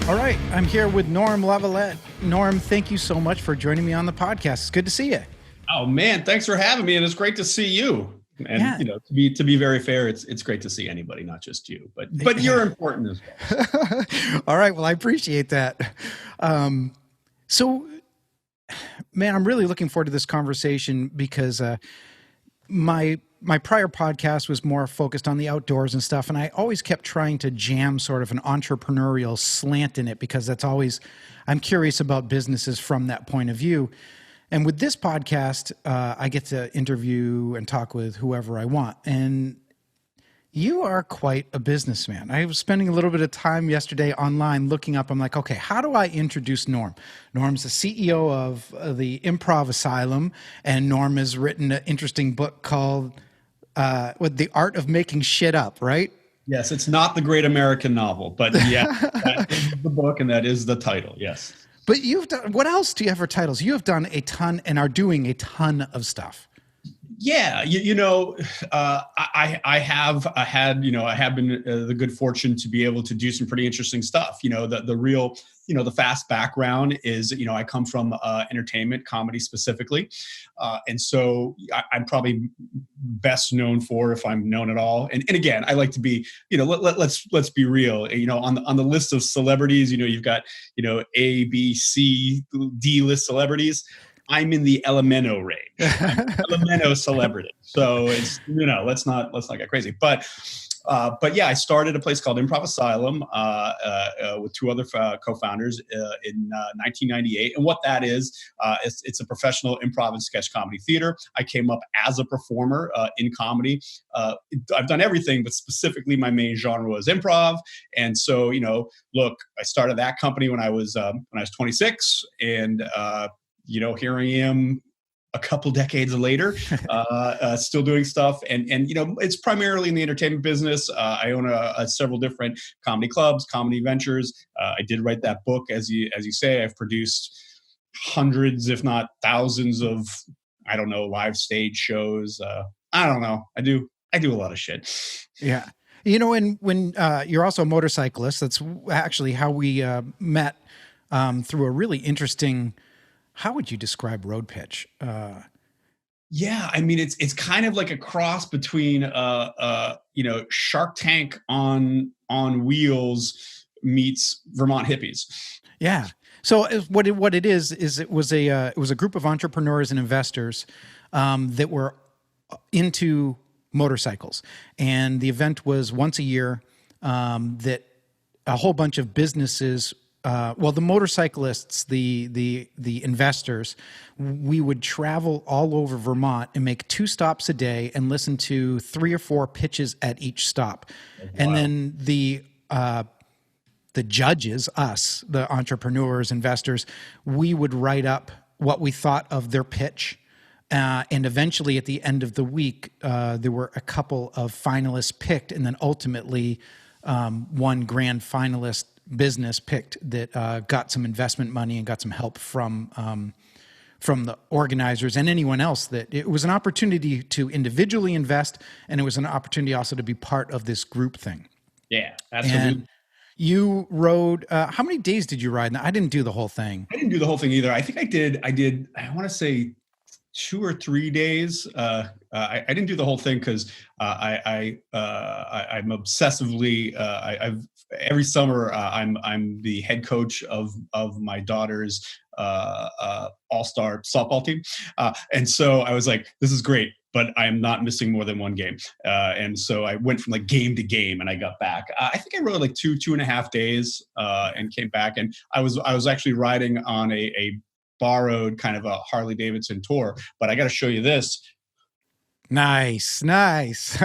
All right, I'm here with Norm Laviolette. Norm, thank you so much for joining me on the podcast. It's good to see you. Oh man, thanks for having me, and it's great to see you. And Yeah. to be very fair, it's great to see anybody, not just you. But you're important as well. All right, well, I appreciate that. So, man, I'm really looking forward to this conversation because my prior podcast was more focused on the outdoors and stuff, and I always kept trying to jam sort of an entrepreneurial slant in it because I'm curious about businesses from that point of view. And with this podcast, I get to interview and talk with whoever I want. And you are quite a businessman. I was spending a little bit of time yesterday online looking up. I'm like, okay, how do I introduce Norm? Norm's the CEO of the Improv Asylum, and Norm has written an interesting book called The Art of Making Shit Up, right? Yes, it's not the great American novel, but yeah, that is the book and that is the title, yes. But you've done, what else do you have for titles? You have done a ton and are doing a ton of stuff. Yeah, I have been the good fortune to be able to do some pretty interesting stuff. The real, the fast background is, I come from entertainment, comedy specifically. And so I'm probably best known for, if I'm known at all. And again, I like to be, let's be real, on the list of celebrities, you've got, A, B, C, D list celebrities. I'm in the Elemento range. Elemento celebrity. So it's, let's not get crazy. But yeah, I started a place called Improv Asylum with two other co-founders in 1998. And what that is, it's a professional improv and sketch comedy theater. I came up as a performer in comedy. I've done everything, but specifically my main genre was improv. And so, look, I started that company when I was 26, and here I am a couple decades later, still doing stuff. And it's primarily in the entertainment business. I own several different comedy clubs, comedy ventures. I did write that book, as you say. I've produced hundreds, if not thousands of, live stage shows. I don't know. I do a lot of shit. Yeah. And when you're also a motorcyclist, that's actually how we met through a really interesting. How would you describe road pitch? Yeah, I mean, it's kind of like a cross between Shark Tank on wheels meets Vermont hippies. Yeah. So what it is it was a group of entrepreneurs and investors that were into motorcycles, and the event was once a year. That a whole bunch of businesses. The motorcyclists, the investors, we would travel all over Vermont and make 2 stops a day and listen to 3 or 4 pitches at each stop. Oh, wow. And then the judges, us, the entrepreneurs, investors, we would write up what we thought of their pitch. And eventually at the end of the week, there were a couple of finalists picked, and then ultimately one grand finalist business picked that got some investment money and got some help from the organizers and anyone else. That it was an opportunity to individually invest, and it was an opportunity also to be part of this group thing. Yeah, absolutely. And you rode. How many days did you ride? I didn't do the whole thing. I didn't do the whole thing either. I think I did. I want to say 2 or 3 days. I didn't do the whole thing because I'm obsessively. Every summer I'm the head coach of my daughter's all-star softball team, and so I was like, this is great, but I'm not missing more than one game. And so I went from like game to game, and I got back. I think I rode like 2.5 days, and came back. And I was actually riding on a borrowed kind of a Harley Davidson tour. But I got to show you this. Nice. That's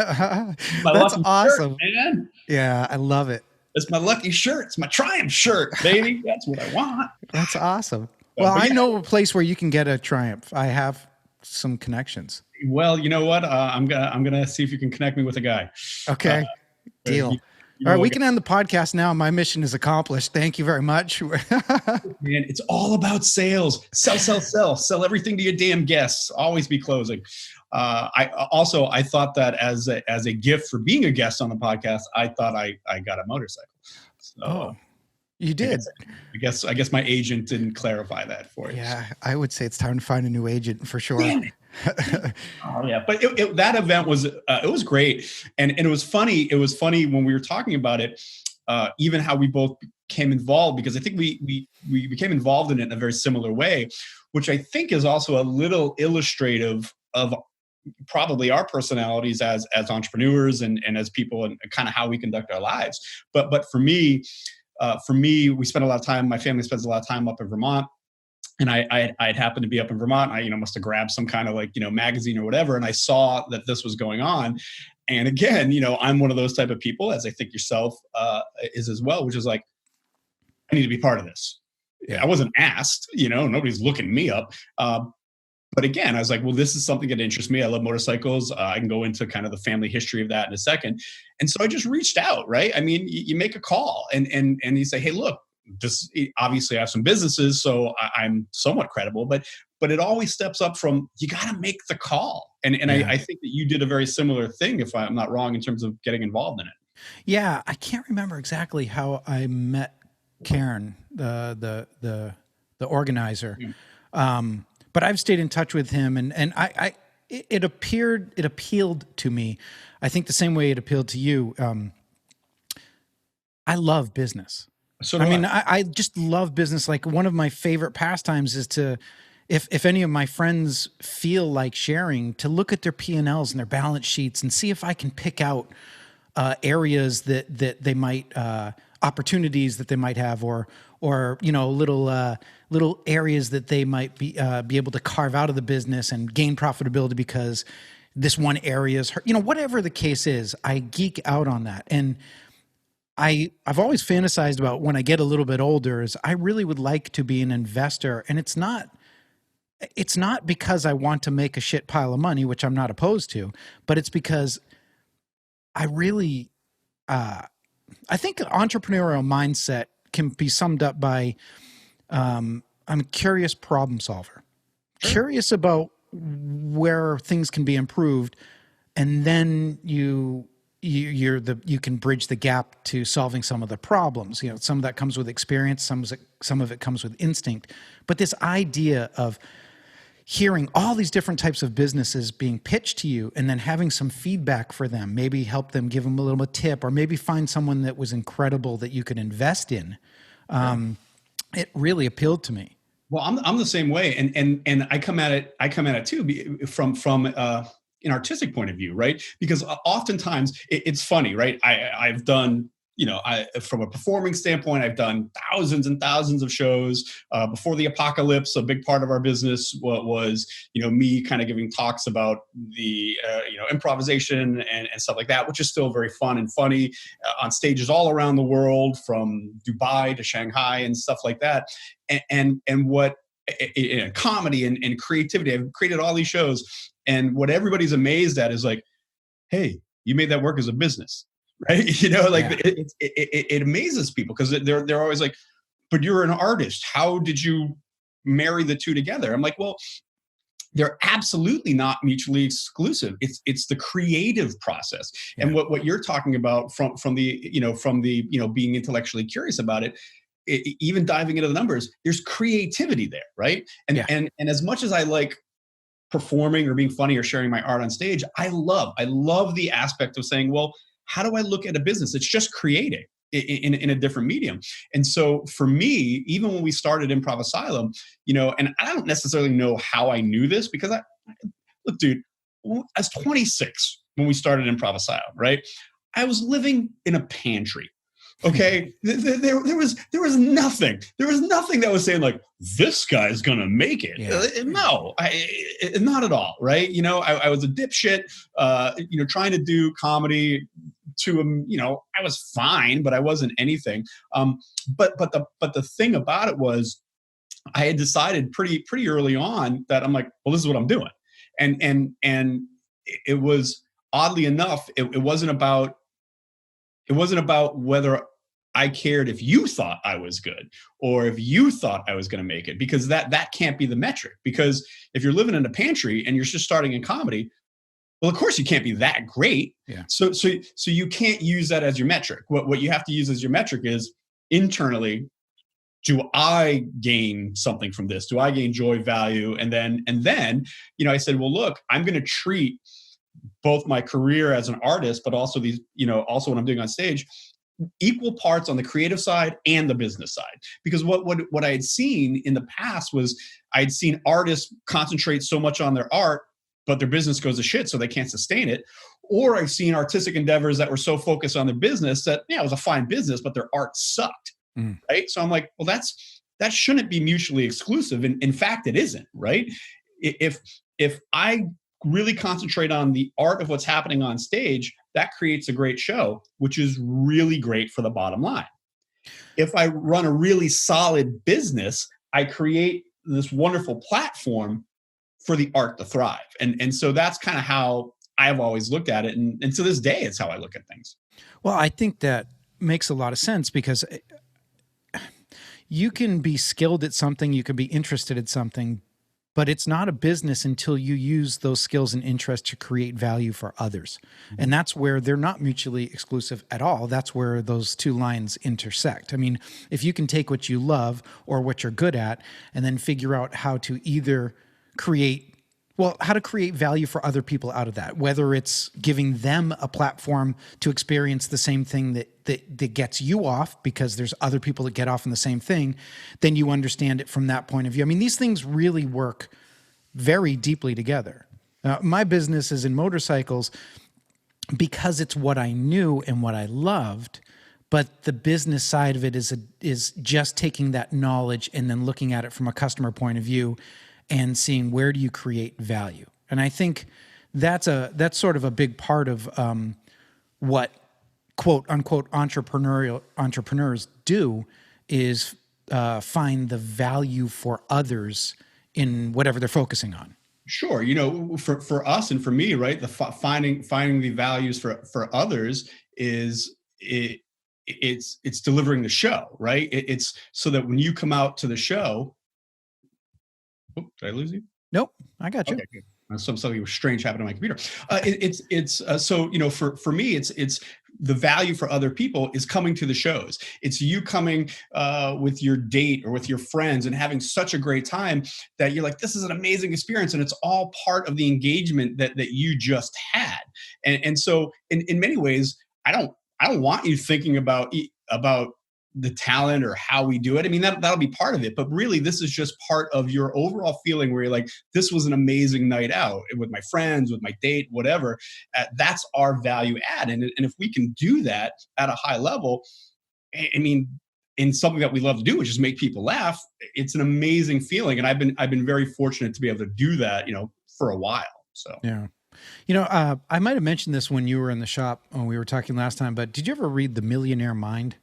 awesome, shirt, man. Yeah, I love it. It's my lucky shirt. It's my Triumph shirt, baby. That's what I want. That's awesome. Well, I know a place where you can get a Triumph. I have some connections. Well, you know what? I'm gonna see if you can connect me with a guy. Okay, deal. All right, we can end the podcast now. My mission is accomplished. Thank you very much. Man, it's all about sales. Sell everything to your damn guests. Always be closing. I thought that as a gift for being a guest on the podcast, I thought I got a motorcycle. So, You I did. guess, I guess my agent didn't clarify that for you. Yeah, I would say it's time to find a new agent for sure. Damn it. Oh yeah, but that event was it was great, and it was funny. It was funny when we were talking about it, even how we both became involved, because I think we became involved in it in a very similar way, which I think is also a little illustrative of probably our personalities as entrepreneurs and as people, and kind of how we conduct our lives. But for me, we spent a lot of time. My family spends a lot of time up in Vermont, and I'd happened to be up in Vermont. I must have grabbed some kind of magazine or whatever, and I saw that this was going on. And again, I'm one of those type of people, as I think yourself is as well, which is like, I need to be part of this. Yeah. I wasn't asked, nobody's looking me up. But again, I was like, well, this is something that interests me. I love motorcycles. I can go into kind of the family history of that in a second. And so I just reached out, right? I mean, you make a call and you say, hey, look, this obviously I have some businesses, so I'm somewhat credible, but it always steps up from, you got to make the call. And Yeah. I think that you did a very similar thing, if I'm not wrong, in terms of getting involved in it. Yeah, I can't remember exactly how I met Karen, the organizer. But I've stayed in touch with him, and it appealed to me. I think the same way it appealed to you. I love business. So I mean, I just love business. Like, one of my favorite pastimes is to, if any of my friends feel like sharing, to look at their P&Ls and their balance sheets and see if I can pick out areas that they might, opportunities that they might have, or little areas that they might be able to carve out of the business and gain profitability because this one area is hurt. Whatever the case is, I geek out on that. And I've always fantasized about, when I get a little bit older, is I really would like to be an investor. And it's not because I want to make a shit pile of money, which I'm not opposed to, but it's because I really, I think entrepreneurial mindset can be summed up by, I'm a curious problem solver, curious about where things can be improved. And then you can bridge the gap to solving some of the problems. Some of that comes with experience, some of it comes with instinct. But this idea of hearing all these different types of businesses being pitched to you, and then having some feedback for them, maybe help them, give them a little tip, or maybe find someone that was incredible that you could invest in. It really appealed to me. Well, I'm the same way, and I come at it too from an artistic point of view, right? Because oftentimes it's funny, right? I've done, from a performing standpoint, I've done thousands and thousands of shows. Before the apocalypse, a big part of our business was me kind of giving talks about the improvisation and stuff like that, which is still very fun and funny, on stages all around the world, from Dubai to Shanghai and stuff like that. And what comedy and creativity, I've created all these shows, and what everybody's amazed at is like, hey, you made that work as a business. Right? It amazes people, because they're always like, but you're an artist. How did you marry the two together? I'm like, well, they're absolutely not mutually exclusive. It's the creative process. Yeah. And what you're talking about from the being intellectually curious about it, even diving into the numbers, there's creativity there, right? And as much as I like performing or being funny or sharing my art on stage, I love the aspect of saying, well, how do I look at a business? It's just creating in a different medium. And so for me, even when we started Improv Asylum, and I don't necessarily know how I knew this, because look, dude, I was 26 when we started Improv Asylum, right? I was living in a pantry. Okay, there was nothing. There was nothing that was saying like, this guy's gonna make it. Yeah. No, not at all. Right? I was a dipshit. Trying to do comedy. I was fine, but I wasn't anything. But the thing about it was, I had decided pretty early on that I'm like, well, this is what I'm doing, and it was, oddly enough, it wasn't about whether I cared if you thought I was good or if you thought I was going to make it, because that can't be the metric. Because if you're living in a pantry and you're just starting in comedy, well, of course you can't be that great. Yeah. So you can't use that as your metric. What you have to use as your metric is, internally, do I gain something from this? Do I gain joy, value? And then, I said, well, look, I'm going to treat both my career as an artist, but also these, also what I'm doing on stage, equal parts on the creative side and the business side. Because what I had seen in the past was I'd seen artists concentrate so much on their art, but their business goes to shit, so they can't sustain it. Or I've seen artistic endeavors that were so focused on their business that, it was a fine business, but their art sucked. Right. So I'm like, well, that shouldn't be mutually exclusive. And in fact, it isn't. Right. If I really concentrate on the art of what's happening on stage, that creates a great show, which is really great for the bottom line. If I run a really solid business, I create this wonderful platform for the art to thrive. And so that's kind of how I've always looked at it. And to this day, it's how I look at things. Well, I think that makes a lot of sense, because you can be skilled at something, you can be interested in something, but it's not a business until you use those skills and interests to create value for others. And that's where they're not mutually exclusive at all. That's where those two lines intersect. I mean, if you can take what you love or what you're good at and then figure out how to either how to create value for other people out of that, whether it's giving them a platform to experience the same thing that gets you off because there's other people that get off in the same thing, then you understand it from that point of view. I mean, these things really work very deeply together. My business is in motorcycles because it's what I knew and what I loved, but the business side of it is just taking that knowledge and then looking at it from a customer point of view and seeing where do you create value. And I think that's sort of a big part of what quote unquote entrepreneurs do, is find the value for others in whatever they're focusing on. Sure. For us and for me, right, the finding the values for others is it's delivering the show, right? It's so that when you come out to the show. Oh, did I lose you? Nope, I got you. Okay, good. Something strange happened on my computer. So for me, it's the value for other people is coming to the shows. It's you coming with your date or with your friends and having such a great time that you're like, this is an amazing experience, and it's all part of the engagement that you just had. And so in many ways, I don't want you thinking about the talent or how we do it. I mean, that'll be part of it, but really this is just part of your overall feeling where you're like, this was an amazing night out with my friends, with my date, whatever. That's our value add. And if we can do that at a high level, I mean, in something that we love to do, which is make people laugh, it's an amazing feeling. And I've been very fortunate to be able to do that, for a while. So, yeah. I might have mentioned this when you were in the shop when we were talking last time, but did you ever read The Millionaire Mind?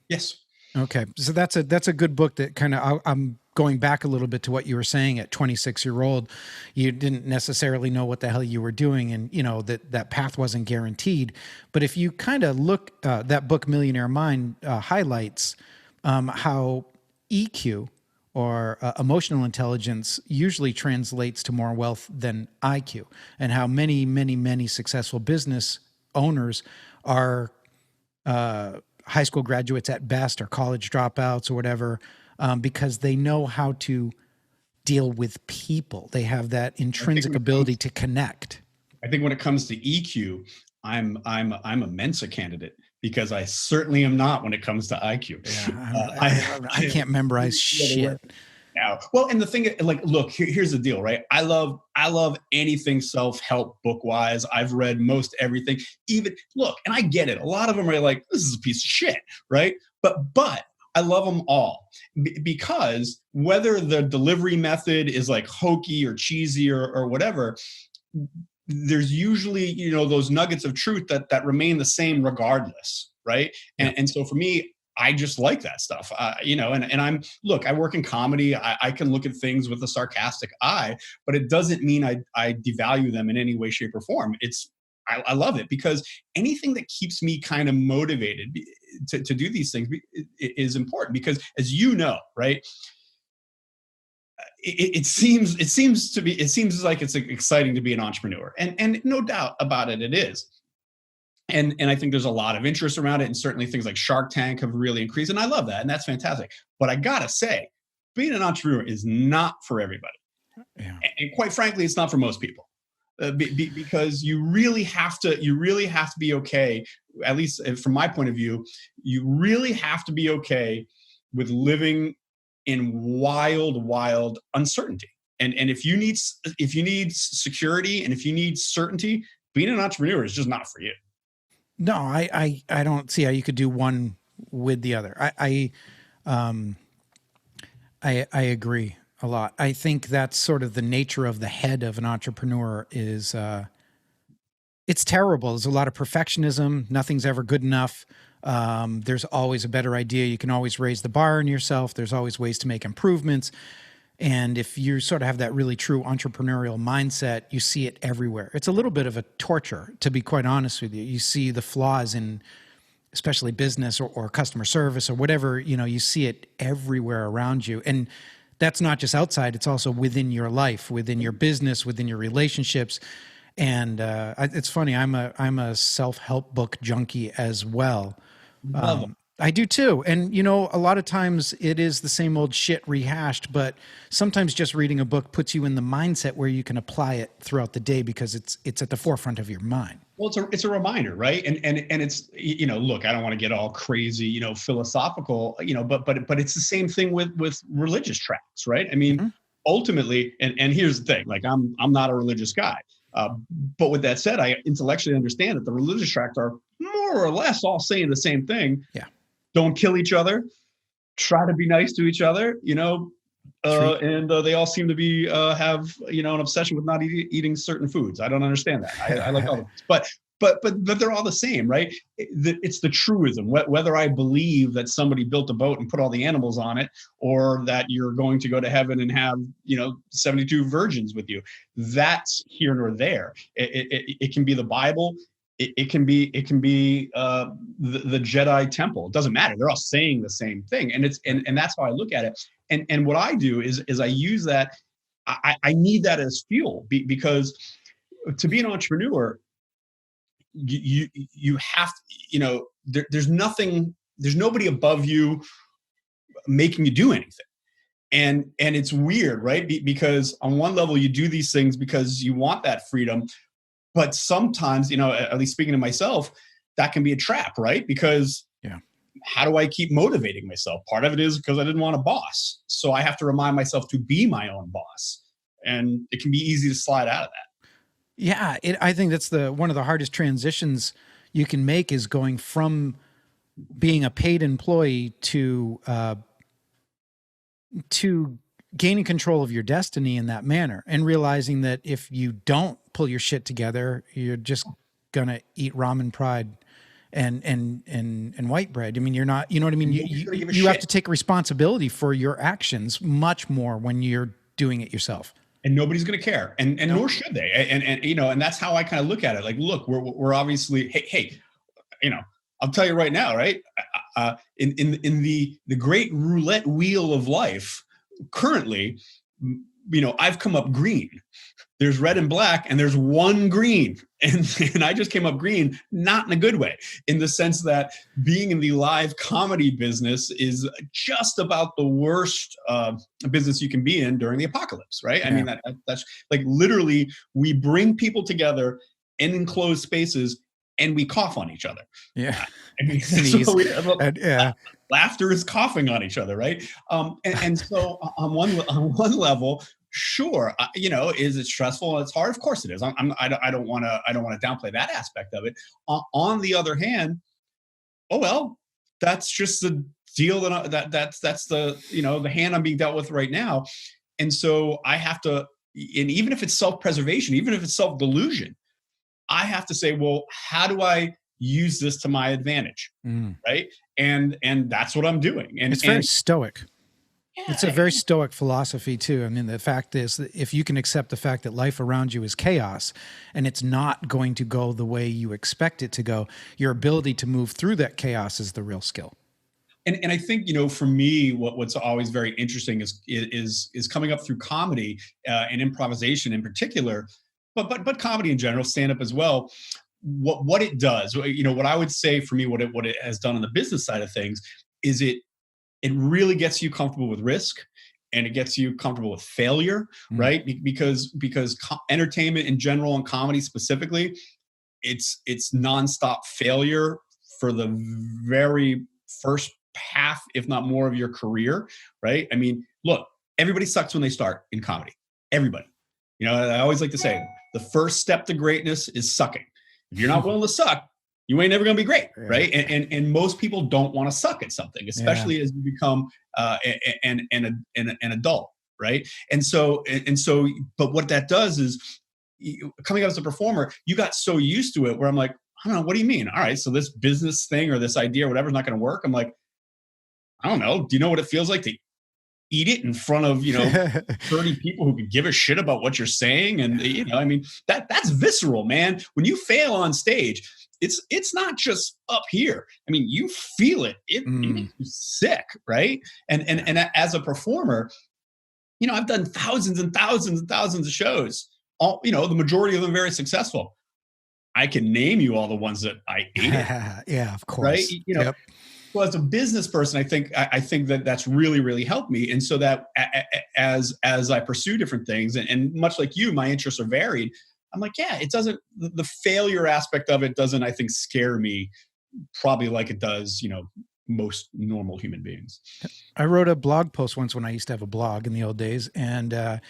Yes. Okay. So that's a good book that kind of, I'm going back a little bit to what you were saying at 26-year-old, you didn't necessarily know what the hell you were doing. And, that path wasn't guaranteed. But if you kind of look, that book, Millionaire Mind, highlights how EQ or emotional intelligence usually translates to more wealth than IQ, and how many, many, many successful business owners are, high school graduates at best, or college dropouts or whatever, because they know how to deal with people. They have that intrinsic ability to connect. I think when it comes to EQ, I'm a Mensa candidate, because I certainly am not when it comes to IQ. Yeah, I can't memorize shit. Now, well, and the thing, like, look, here's the deal, right? I love anything self-help book wise. I've read most everything. Even look, and I get it. A lot of them are like, this is a piece of shit, right? But I love them all because whether the delivery method is like hokey or cheesy or whatever, there's usually those nuggets of truth that remain the same regardless, right? Yeah. And so for me, I just like that stuff, and I work in comedy. I can look at things with a sarcastic eye, but it doesn't mean I devalue them in any way, shape, or form. I love it because anything that keeps me kind of motivated to do these things is important because, as you know, right? It seems like it's exciting to be an entrepreneur, and no doubt about it, it is. And I think there's a lot of interest around it, and certainly things like Shark Tank have really increased, and I love that, and that's fantastic. But I gotta say, being an entrepreneur is not for everybody, Yeah. and quite frankly, it's not for most people. Because you really have to be okay, at least from my point of view. You really have to be okay with living in wild uncertainty. And if you need security, and if you need certainty, being an entrepreneur is just not for you. No, I don't see how you could do one with the other. I agree a lot. I think that's sort of the nature of the head of an entrepreneur is, it's terrible. There's a lot of perfectionism. Nothing's ever good enough. There's always a better idea. You can always raise the bar on yourself. There's always ways to make improvements. And if you sort of have that really true entrepreneurial mindset, you see it everywhere. It's a little bit of a torture, to be quite honest with you. You see the flaws in, especially business or customer service or whatever, you see it everywhere around you. And that's not just outside, it's also within your life, within your business, within your relationships. And it's funny, I'm a self-help book junkie as well. I do too. And, a lot of times it is the same old shit rehashed, but sometimes just reading a book puts you in the mindset where you can apply it throughout the day because it's at the forefront of your mind. Well, it's a reminder, right? And it's, look, I don't want to get all crazy, philosophical, but it's the same thing with religious tracts, right? I mean, ultimately, and here's the thing, like I'm not a religious guy. But with that said, I intellectually understand that the religious tracts are more or less all saying the same thing. Yeah. Don't kill each other. Try to be nice to each other, and they all seem to be have an obsession with not eating certain foods. I don't understand that. I like all of this, but they're all the same, right? It's the truism. Whether I believe that somebody built a boat and put all the animals on it, or that you're going to go to heaven and have 72 virgins with you, that's here nor there. It can be the Bible. It can be the Jedi temple. It doesn't matter. They're all saying the same thing, and that's how I look at it. And what I do is I use that. I need that as fuel because to be an entrepreneur, you have there's nobody above you making you do anything. And it's weird, right? Because on one level you do these things because you want that freedom. But sometimes, at least speaking to myself, that can be a trap, right? Because how do I keep motivating myself? Part of it is because I didn't want a boss. So I have to remind myself to be my own boss. And it can be easy to slide out of that. Yeah, I think that's one of the hardest transitions you can make is going from being a paid employee to gaining control of your destiny in that manner, and realizing that if you don't pull your shit together, you're just gonna eat ramen pride and white bread. I mean, you're not, you know what I mean? You have to take responsibility for your actions much more when you're doing it yourself. And nobody's going to care, and nor should they. And that's how I kind of look at it. Like, look, we're obviously, hey, I'll tell you right now, right? In the great roulette wheel of life, currently, I've come up green. There's red and black, and there's one green. And I just came up green, not in a good way, in the sense that being in the live comedy business is just about the worst business you can be in during the apocalypse, right? Yeah. I mean, that's like literally we bring people together in enclosed spaces and we cough on each other. Yeah. I mean, laughter is coughing on each other, right? And so on one level, sure, is it stressful and it's hard? Of course it is. I don't want to downplay that aspect of it. On the other hand, that's just the deal that's the the hand I'm being dealt with right now. And so I have to, and even if it's self-preservation, even if it's self-delusion, I have to say, well, how do I use this to my advantage, right? And that's what I'm doing. And it's very stoic. Yeah. It's a very stoic philosophy too. I mean, the fact is that if you can accept the fact that life around you is chaos and it's not going to go the way you expect it to go, your ability to move through that chaos is the real skill. And I think, for me, what's always very interesting is coming up through comedy and improvisation in particular, but comedy in general, stand up as well. what it does, what I would say for me, what it has done on the business side of things is it really gets you comfortable with risk, and it gets you comfortable with failure, right? Because entertainment in general and comedy specifically, it's nonstop failure for the very first half, if not more, of your career, right? I mean, look, everybody sucks when they start in comedy. Everybody. I always like to say, the first step to greatness is sucking. If you're not willing to suck, you ain't never going to be great, right? And most people don't want to suck at something, especially as you become an adult, right? And so, but what that does is, coming up as a performer, you got so used to it where I'm like, I don't know, what do you mean? All right, so this business thing or this idea or whatever is not going to work. I'm like, I don't know. Do you know what it feels like to eat it in front of 30 people who could give a shit about what you're saying? And I mean, that's visceral, man. When you fail on stage, it's not just up here. I mean, you feel it. It makes you sick, right? And as a performer, I've done thousands and thousands and thousands of shows. All the majority of them very successful. I can name you all the ones that I hated. Yeah, of course. Right? Yep. Well, as a business person, I think that that's really, really helped me. And so that as I pursue different things, and much like you, my interests are varied. I'm like, yeah, it doesn't, the failure aspect of it doesn't, I think, scare me probably like it does, most normal human beings. I wrote a blog post once when I used to have a blog in the old days, and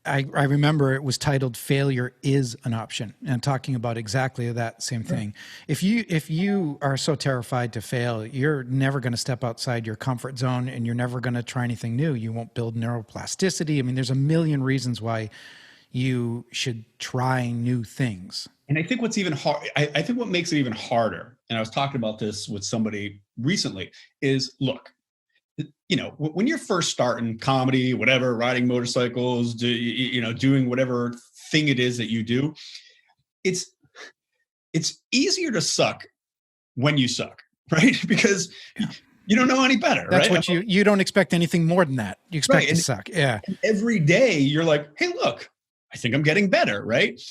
I remember it was titled "Failure is an Option," and talking about exactly that same thing. If you are so terrified to fail, you're never going to step outside your comfort zone, and you're never going to try anything new. You won't build neuroplasticity. I mean, there's a million reasons why you should try new things. And I think what's even hard, I think what makes it even harder, and I was talking about this with somebody recently, is look, when you're first starting comedy, whatever, riding motorcycles, doing whatever thing it is that you do, it's easier to suck when you suck, right? Because you don't know any better. That's right? what you don't expect anything more than that. You expect to suck. Yeah. And every day you're like, hey, look, I think I'm getting better, right?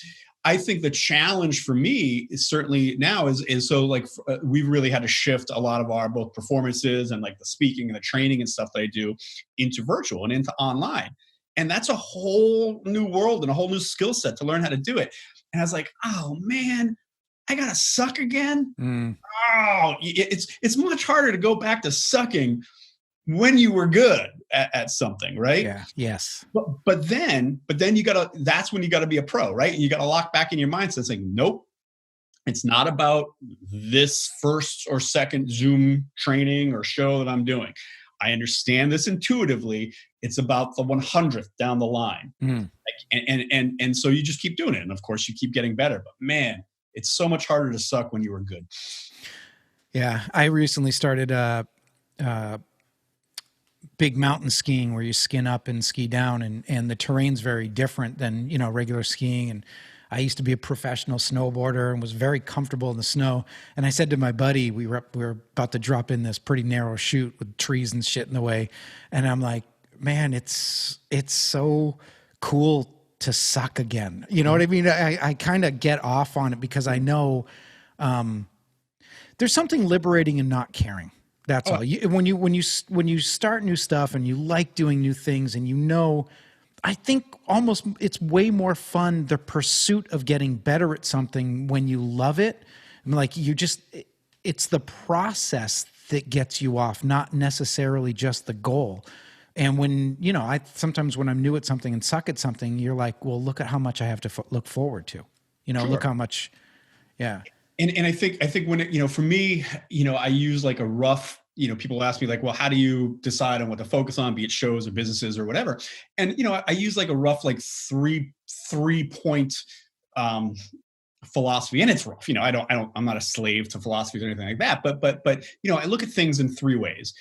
I think the challenge for me is certainly now is so like we've really had to shift a lot of our both performances and like the speaking and the training and stuff that I do into virtual and into online. And that's a whole new world and a whole new skill set to learn how to do it. And I was like, oh man, I gotta suck again. Oh, it's much harder to go back to sucking when you were good at something, right? Yeah. Yes. But then that's when you gotta be a pro, right? And you gotta lock back in your mindset saying, nope, it's not about this first or second Zoom training or show that I'm doing. I understand this intuitively. It's about the 100th down the line. And so you just keep doing it. And of course you keep getting better, but man, it's so much harder to suck when you were good. Yeah. I recently started big mountain skiing where you skin up and ski down, and the terrain's very different than, regular skiing. And I used to be a professional snowboarder and was very comfortable in the snow. And I said to my buddy, we were about to drop in this pretty narrow chute with trees and shit in the way. And I'm like, man, it's so cool to suck again. You know what I mean? I kind of get off on it because I know there's something liberating in not caring. That's all. When you start new stuff and you like doing new things, and I think almost it's way more fun, the pursuit of getting better at something, when you love it. I mean, like it's the process that gets you off, not necessarily just the goal. And when, sometimes when I'm new at something and suck at something, you're like, well, look at how much I have to look forward to, Sure. Look how much. Yeah. And I think when for me, I use like a rough, people ask me like, well, how do you decide on what to focus on, be it shows or businesses or whatever? And, I use like a rough, like three point philosophy, and it's rough. I'm not a slave to philosophies or anything like that, but I look at things in three ways.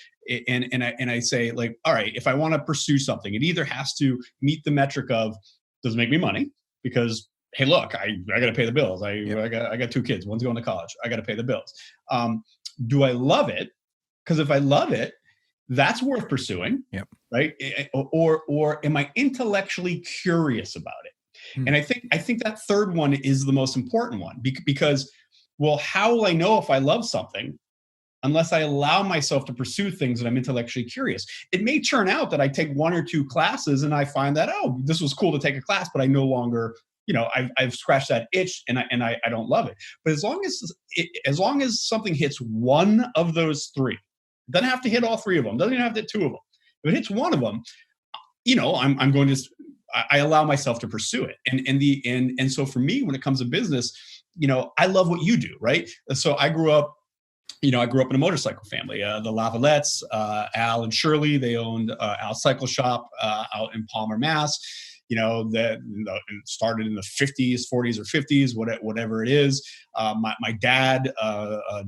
And I say like, all right, if I want to pursue something, it either has to meet the metric of, does it make me money? Because hey, look, I got to pay the bills. I got two kids. One's going to college. I got to pay the bills. Do I love it? Because if I love it, that's worth pursuing. Yep. Right. Or am I intellectually curious about it? And I think that third one is the most important one because Well, how will I know if I love something unless I allow myself to pursue things that I'm intellectually curious? It may turn out that I take 1 or 2 classes and I find that, oh, this was cool to take a class, but I no longer, I've scratched that itch and I don't love it. But as long as something hits one of those 3, it doesn't have to hit all 3 of them, doesn't even have to hit 2 of them. If it hits one of them, I'm going to, I allow myself to pursue it. And so for me, when it comes to business, I love what you do, right? So I grew up in a motorcycle family. The Laviolettes, Al and Shirley, they owned Al's Cycle Shop out in Palmer, Mass. That started in the 50s, 40s or 50s, whatever it is. My dad,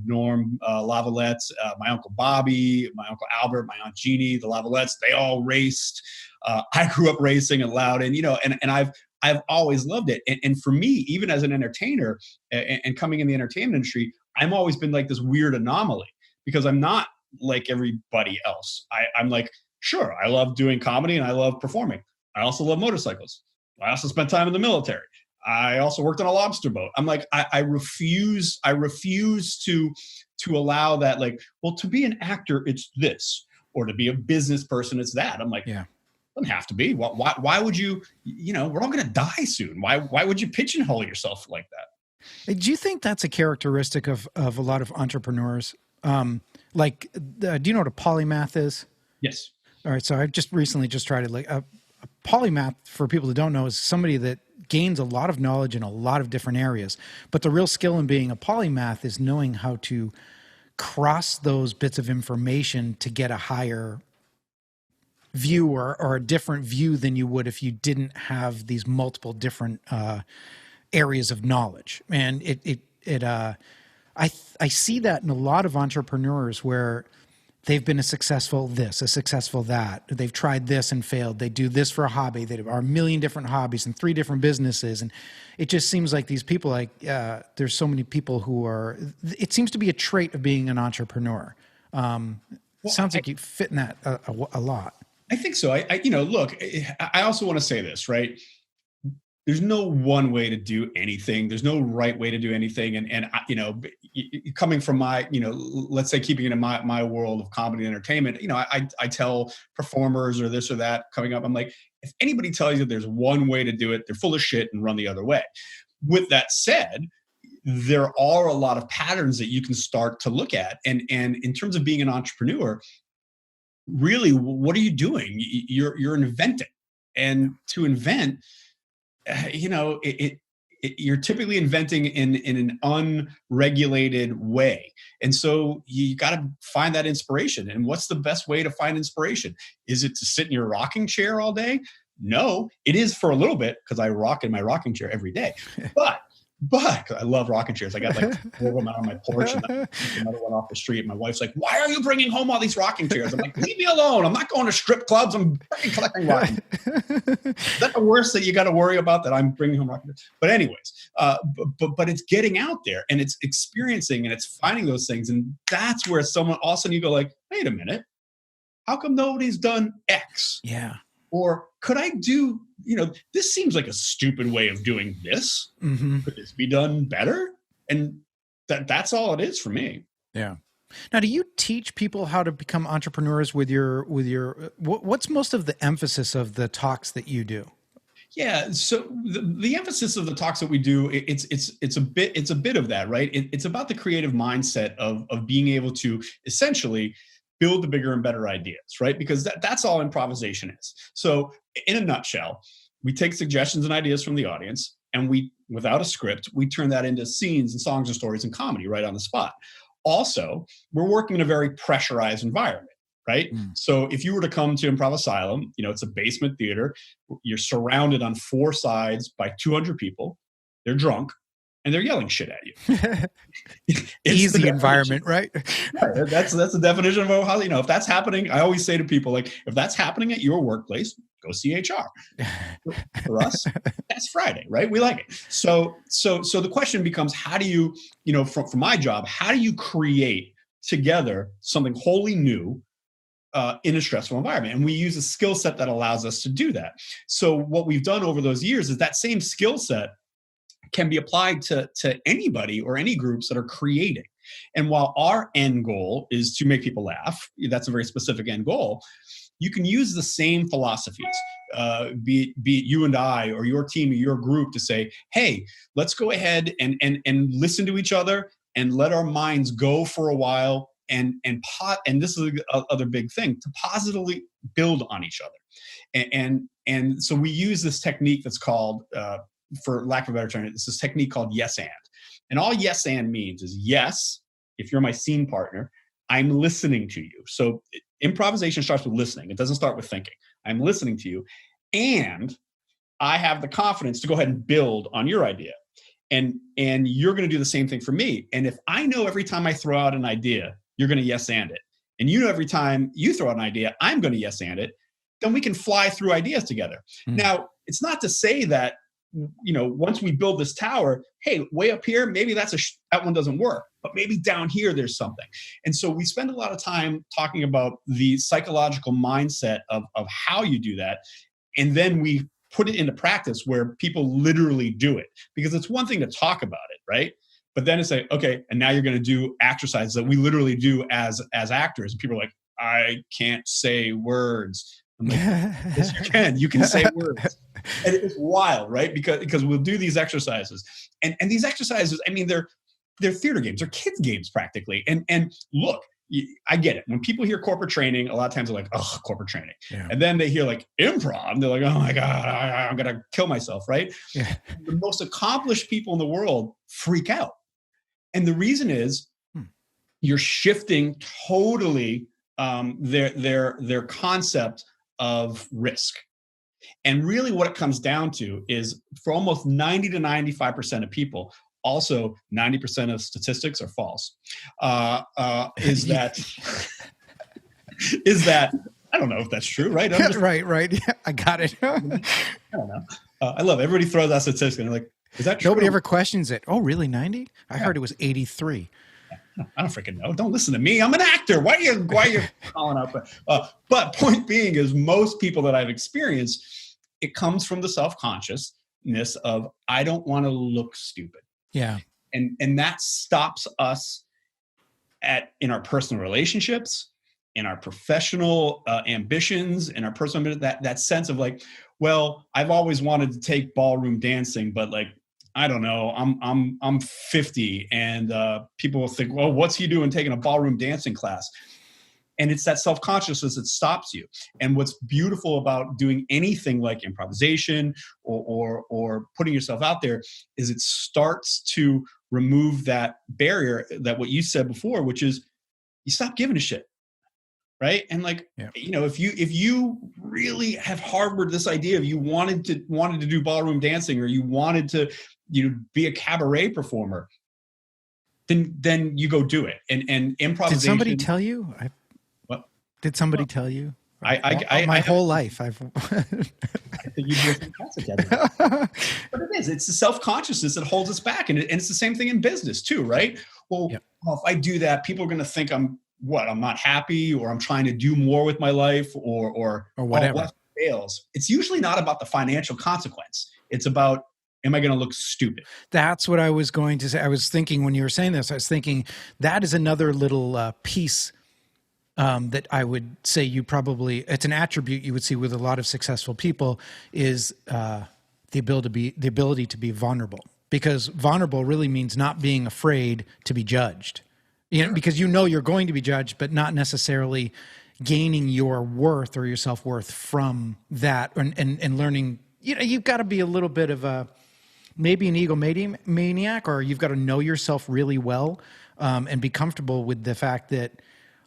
Norm Laviolette, my Uncle Bobby, my Uncle Albert, my Aunt Jeannie, the Laviolettes, they all raced. I grew up racing at Loudon, and I've always loved it. And for me, even as an entertainer and coming in the entertainment industry, I've always been like this weird anomaly because I'm not like everybody else. I'm like, sure, I love doing comedy and I love performing. I also love motorcycles. I also spent time in the military. I also worked on a lobster boat. I'm like, I refuse to allow that, like, well, to be an actor, it's this, or to be a business person, it's that. I'm like, yeah. Doesn't have to be. Why would you, we're all going to die soon. Why would you pigeonhole yourself like that? Do you think that's a characteristic of a lot of entrepreneurs? Do you know what a polymath is? Yes. All right. So I've just recently tried it. A polymath, for people who don't know, is somebody that gains a lot of knowledge in a lot of different areas. But the real skill in being a polymath is knowing how to cross those bits of information to get a higher view or a different view than you would if you didn't have these multiple different areas of knowledge. And I see that in a lot of entrepreneurs where they've been a successful this, a successful that. They've tried this and failed. They do this for a hobby. They are a million different hobbies and 3 different businesses. And it just seems like these people, there's so many people who are, it seems to be a trait of being an entrepreneur. Sounds like you fit in that a lot. I think so. Look, I also want to say this, right? There's no one way to do anything. There's no right way to do anything. And coming from my, let's say keeping it in my world of comedy and entertainment, I tell performers or this or that coming up, I'm like, if anybody tells you there's one way to do it, they're full of shit and run the other way. With that said, there are a lot of patterns that you can start to look at. And in terms of being an entrepreneur, really, what are you doing? You're inventing. And to invent, you're typically inventing in an unregulated way. And so you got to find that inspiration. And what's the best way to find inspiration? Is it to sit in your rocking chair all day? No, it is for a little bit because I rock in my rocking chair every day. But I love rocking chairs. I got like 4 of them out on my porch and another one off the street. My wife's like, why are you bringing home all these rocking chairs? I'm like, leave me alone. I'm not going to strip clubs. I'm collecting rocking chairs. Is that the worst that you got to worry about, that I'm bringing home rocking chairs? But anyways, but it's getting out there and it's experiencing and it's finding those things. And that's where someone, all of a sudden you go like, wait a minute, how come nobody's done X? Yeah. Or could I do, this seems like a stupid way of doing this. Mm-hmm. Could this be done better? And that's all it is for me. Yeah. Now, do you teach people how to become entrepreneurs with your, what's most of the emphasis of the talks that you do? Yeah. So the emphasis of the talks that we do, it's a bit of that, right? It's about the creative mindset of being able to essentially build the bigger and better ideas, right? Because that's all improvisation is. So in a nutshell, we take suggestions and ideas from the audience and without a script, we turn that into scenes and songs and stories and comedy right on the spot. Also, we're working in a very pressurized environment, right? Mm. So if you were to come to Improv Asylum, it's a basement theater. You're surrounded on 4 sides by 200 people. They're drunk. And they're yelling shit at you. Easy environment, right? Yeah, that's the definition of how, if that's happening. I always say to people, like, if that's happening at your workplace, go see HR. For us, that's Friday, right? We like it. So the question becomes, how do you, from my job, how do you create together something wholly new in a stressful environment? And we use a skill set that allows us to do that. So what we've done over those years is that same skill set can be applied to anybody or any groups that are creating. And while our end goal is to make people laugh, that's a very specific end goal, you can use the same philosophies, be it you and I or your team or your group, to say, hey, let's go ahead and listen to each other and let our minds go for a while. And this is the other big thing, to positively build on each other. And so we use this technique that's called, for lack of a better term, it's this technique called yes and. And all yes and means is, yes, if you're my scene partner, I'm listening to you. So improvisation starts with listening. It doesn't start with thinking. I'm listening to you. And I have the confidence to go ahead and build on your idea. And you're going to do the same thing for me. And if I know every time I throw out an idea, you're going to yes and it, and you know every time you throw out an idea, I'm going to yes and it, then we can fly through ideas together. Now, it's not to say that, once we build this tower, hey, way up here, maybe that one doesn't work, but maybe down here there's something. And so we spend a lot of time talking about the psychological mindset of how you do that. And then we put it into practice where people literally do it, because it's one thing to talk about it, right? But then it's like, okay, and now you're going to do exercises that we literally do as actors. And people are like, I can't say words. I'm like, yes, you can. You can say words. And it's wild, right? Because we'll do these exercises. And these exercises, I mean, they're theater games. They're kids' games practically. And look, I get it. When people hear corporate training, a lot of times they're like, oh, corporate training. Yeah. And then they hear like improv, and they're like, oh my God, I'm going to kill myself, right? Yeah. The most accomplished people in the world freak out. And the reason is you're shifting totally their concept of risk. And really what it comes down to is, for almost 90 to 95% of people, also 90% of statistics are false, is that I don't know if that's true, right? Right. Yeah, I got it. I don't know. I love it. Everybody throws out statistics and they're like, is that true? Nobody ever questions it. Oh, really? 90? I heard it was 83. I don't freaking know. Don't listen to me. I'm an actor. Why are you calling up? But point being is, most people that I've experienced, it comes from the self-consciousness of, I don't want to look stupid. Yeah. And that stops us in our personal relationships, in our professional ambitions, in our personal, that sense of like, well, I've always wanted to take ballroom dancing, but like, I don't know, I'm 50, and people will think, well, what's he doing taking a ballroom dancing class? And it's that self-consciousness that stops you. And what's beautiful about doing anything like improvisation or putting yourself out there is it starts to remove that barrier, that what you said before, which is you stop giving a shit. Right. And like, yeah. If you really have harbored this idea of you wanted to do ballroom dancing, or you wanted to, be a cabaret performer, then you go do it. And improvisation. Did somebody tell you? What? Did somebody tell you? My whole life. I think you do fantastic at it. But it's the self-consciousness that holds us back. And it's the same thing in business too, right? Well, yeah. If I do that, people are going to think I'm not happy, or I'm trying to do more with my life, or whatever. What fails. It's usually not about the financial consequence. It's about, am I going to look stupid? That's what I was going to say. I was thinking when you were saying this, I was thinking that is another little piece that I would say it's an attribute you would see with a lot of successful people, is the ability to be vulnerable. Because vulnerable really means not being afraid to be judged. Because you're going to be judged, but not necessarily gaining your worth or your self-worth from that, and learning. You've got to be a little bit of maybe an egomaniac, or you've got to know yourself really well, and be comfortable with the fact that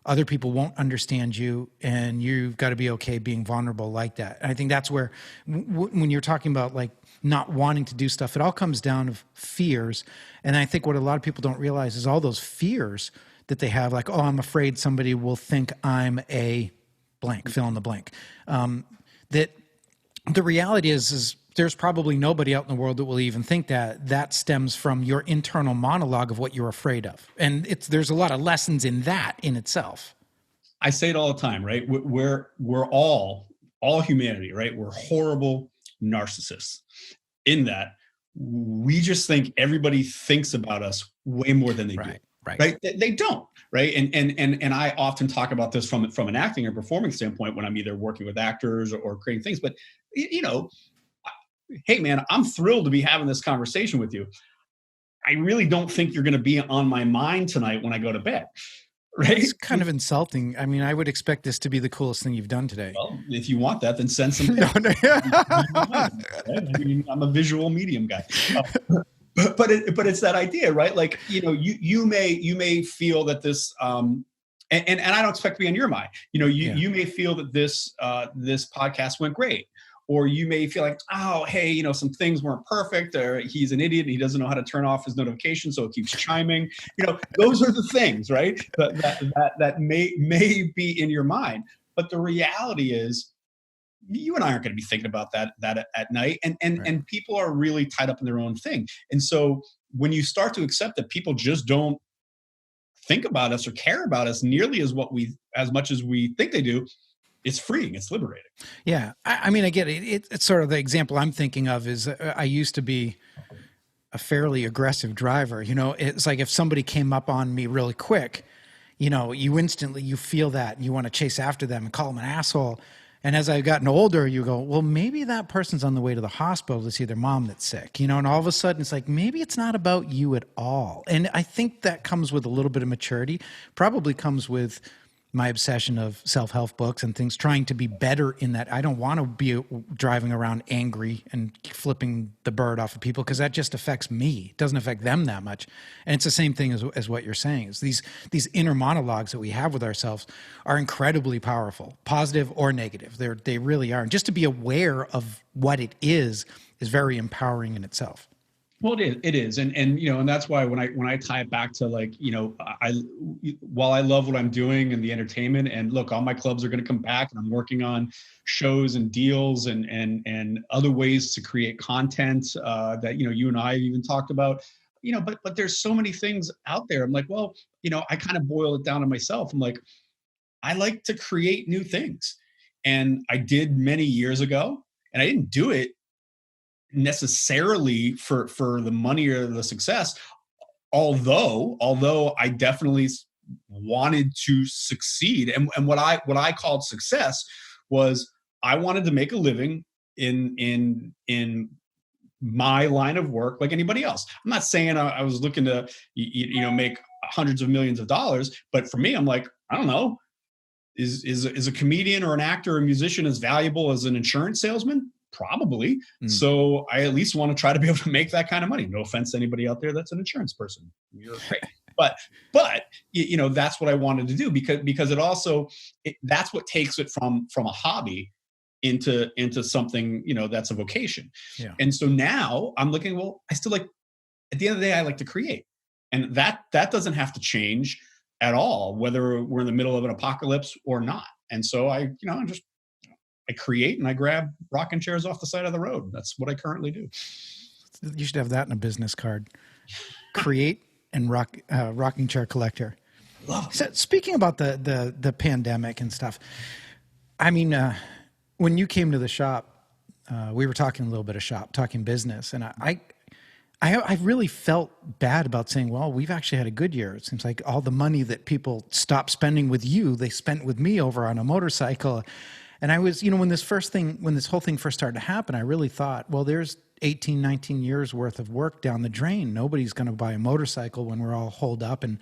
other people won't understand you, and you've got to be okay being vulnerable like that. And I think that's where, when you're talking about like not wanting to do stuff, it all comes down to fears. And I think what a lot of people don't realize is all those fears that they have, like, oh, I'm afraid somebody will think I'm a blank, fill in the blank. That the reality is there's probably nobody out in the world that will even think that stems from your internal monologue of what you're afraid of. And there's a lot of lessons in that in itself. I say it all the time, right? We're all humanity, right? We're horrible narcissists, in that we just think everybody thinks about us way more than they do. Right. They don't. Right. And I often talk about this from an acting or performing standpoint when I'm either working with actors or creating things. But, hey, man, I'm thrilled to be having this conversation with you. I really don't think you're going to be on my mind tonight when I go to bed. Right. It's kind of insulting. I mean, I would expect this to be the coolest thing you've done today. Well, if you want that, then send some. No. Right? I mean, I'm a visual medium guy. But it's that idea, right? Like, you may feel that this, and I don't expect to be on your mind. You may feel that this podcast went great, or you may feel like, oh, hey, some things weren't perfect, or he's an idiot and he doesn't know how to turn off his notification, so it keeps chiming. Those are the things, right? That may be in your mind. But the reality is, you and I aren't going to be thinking about that at night, and people are really tied up in their own thing. And so when you start to accept that people just don't think about us or care about us nearly as much as we think they do, it's freeing, it's liberating. Yeah. I mean, I get it. It's sort of the example I'm thinking of is I used to be a fairly aggressive driver. It's like if somebody came up on me really quick, you instantly, you feel that you want to chase after them and call them an asshole. And as I've gotten older, you go, well, maybe that person's on the way to the hospital to see their mom that's sick, and all of a sudden it's like, maybe it's not about you at all. And I think that comes with a little bit of maturity, probably comes with my obsession of self-help books and things, trying to be better in that. I don't want to be driving around angry and flipping the bird off of people, because that just affects me. It doesn't affect them that much. And it's the same thing as what you're saying, is these inner monologues that we have with ourselves are incredibly powerful, positive or negative. They really are. And just to be aware of what it is very empowering in itself. Well, it is. And that's why when I tie it back to, like, while I love what I'm doing and the entertainment, and look, all my clubs are going to come back, and I'm working on shows and deals and other ways to create content that, you and I have even talked about, but there's so many things out there. I'm like, well, I kind of boil it down to myself. I'm like, I like to create new things. And I did many years ago, and I didn't do it necessarily for the money or the success, although I definitely wanted to succeed. And what I called success was, I wanted to make a living in my line of work like anybody else. I'm not saying I was looking to make hundreds of millions of dollars, but for me, I'm like, I don't know, is a comedian or an actor or a musician as valuable as an insurance salesman? Probably. So I at least want to try to be able to make that kind of money. No offense to anybody out there that's an insurance person. You're great. But that's what I wanted to do, because it also, that's what takes it from a hobby into something, that's a vocation. Yeah. And so now I'm looking, well, I still like, at the end of the day, I like to create. And that doesn't have to change at all, whether we're in the middle of an apocalypse or not. And so I create, and I grab rocking chairs off the side of the road. That's what I currently do. You should have that in a business card. Create and rocking chair collector. Love it. So speaking about the pandemic and stuff, I mean, when you came to the shop, we were talking a little bit of shop, talking business, and I really felt bad about saying, well, we've actually had a good year. It seems like all the money that people stopped spending with you, they spent with me over on a motorcycle. And I was, when this whole thing first started to happen, I really thought, well, there's 18, 19 years worth of work down the drain. Nobody's going to buy a motorcycle when we're all holed up. And,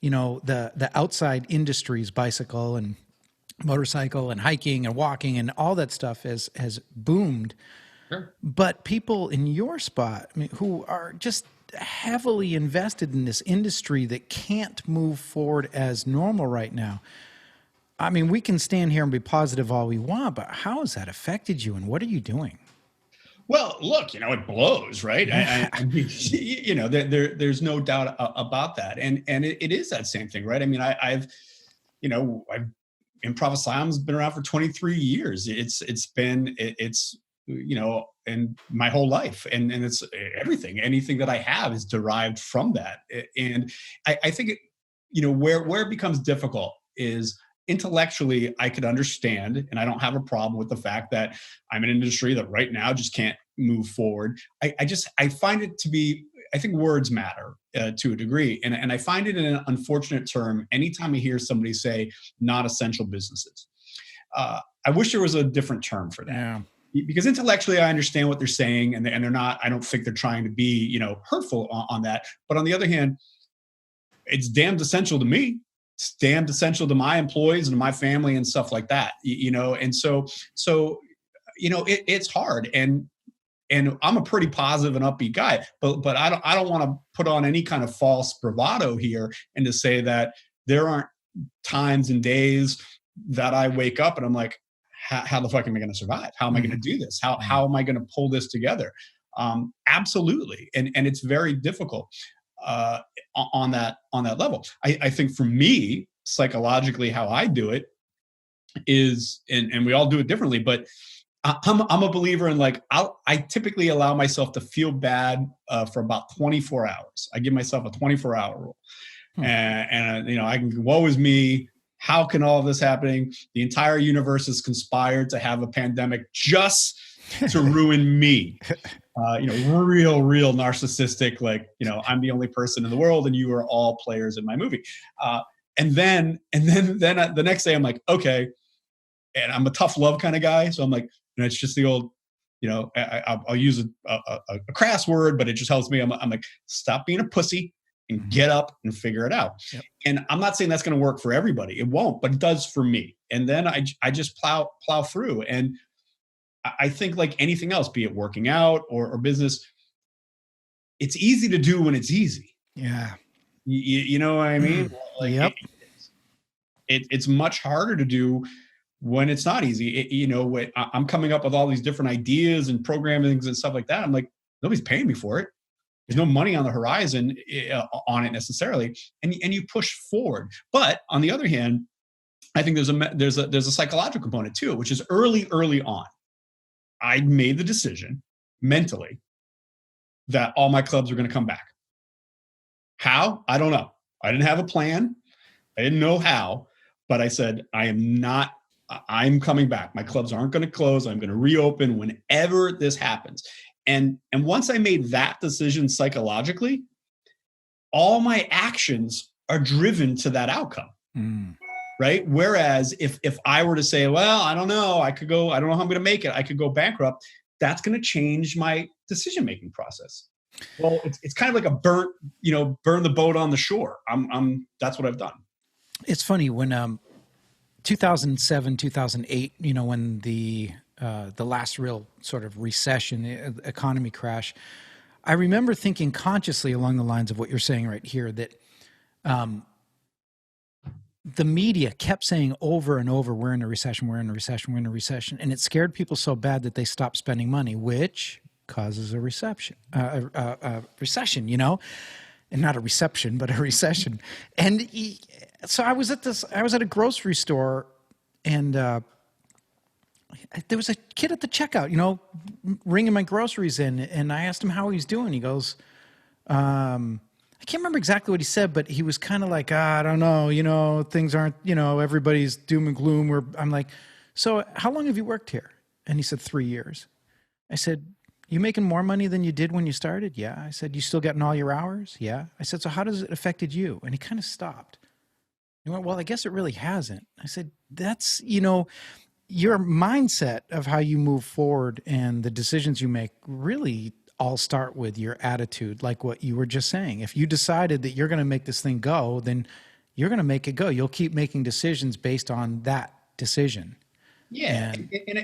the outside industries, bicycle and motorcycle and hiking and walking and all that stuff has boomed. Sure. But people in your spot, who are just heavily invested in this industry that can't move forward as normal right now, I mean, we can stand here and be positive all we want, but how has that affected you, and what are you doing? Well, look, it blows, right? I mean, there's no doubt about that, and it is that same thing, right? I mean, I've Improv Asylum's been around for 23 years. It's been and my whole life, and it's everything. Anything that I have is derived from that, and I think where it becomes difficult is, intellectually, I could understand, and I don't have a problem with the fact that I'm in an industry that right now just can't move forward. I find it to be, I think words matter to a degree. And I find it an unfortunate term anytime I hear somebody say not essential businesses. I wish there was a different term for that. Yeah. Because intellectually, I understand what they're saying, and they're not. I don't think they're trying to be, hurtful on that. But on the other hand, it's damned essential to me. It's damned essential to my employees and my family and stuff like that. And so it's hard. And I'm a pretty positive and upbeat guy, but I don't want to put on any kind of false bravado here and to say that there aren't times and days that I wake up and I'm like, how the fuck am I going to survive? How am I going to do this? How am I going to pull this together? Absolutely. And it's very difficult on that level. I think for me, psychologically, how I do it is, and we all do it differently, but I'm a believer in I typically allow myself to feel bad for about 24 hours. I give myself a 24-hour rule. And I can, woe is me. How can all of this happening? The entire universe has conspired to have a pandemic just to ruin me. Real narcissistic, I'm the only person in the world and you are all players in my movie. And then the next day I'm like, okay. And I'm a tough love kind of guy. So I'm like, it's just the old, I'll use a crass word, but it just helps me. I'm like, stop being a pussy and get up and figure it out. Yep. And I'm not saying that's going to work for everybody. It won't, but it does for me. And then I just plow through. And I think like anything else, be it working out or business, it's easy to do when it's easy. Yeah. You know what I mean? Yep. It's much harder to do when it's not easy. I'm coming up with all these different ideas and programmings and stuff like that. I'm like, nobody's paying me for it. There's no money on the horizon on it necessarily. And you push forward. But on the other hand, I think there's a psychological component too, which is early on. I made the decision mentally that all my clubs were going to come back. How? I don't know. I didn't have a plan. I didn't know how, but I said, I'm coming back. My clubs aren't going to close. I'm going to reopen whenever this happens. And once I made that decision psychologically, all my actions are driven to that outcome. Right? Whereas if I were to say, well, I don't know, I don't know how I'm going to make it, I could go bankrupt, that's going to change my decision-making process. Well, it's kind of like a burn the boat on the shore. That's what I've done. It's funny when 2007, 2008, when the last real sort of recession, economy crash, I remember thinking consciously along the lines of what you're saying right here, that the media kept saying over and over, we're in a recession, we're in a recession, we're in a recession. And it scared people so bad that they stopped spending money, which causes a recession, and not a reception, but a recession. And so I was at a grocery store, and there was a kid at the checkout, ringing my groceries in, and I asked him how he's doing. He goes, I can't remember exactly what he said, but he was kind of like, I don't know, things aren't, everybody's doom and gloom. I'm like, so how long have you worked here? And he said, 3 years. I said, you making more money than you did when you started? Yeah. I said, you still getting all your hours? Yeah. I said, so how does it affected you? And he kind of stopped. He went, well, I guess it really hasn't. I said, that's, your mindset of how you move forward and the decisions you make really all start with your attitude, like what you were just saying. If you decided that you're going to make this thing go, then you're going to make it go. You'll keep making decisions based on that decision. Yeah.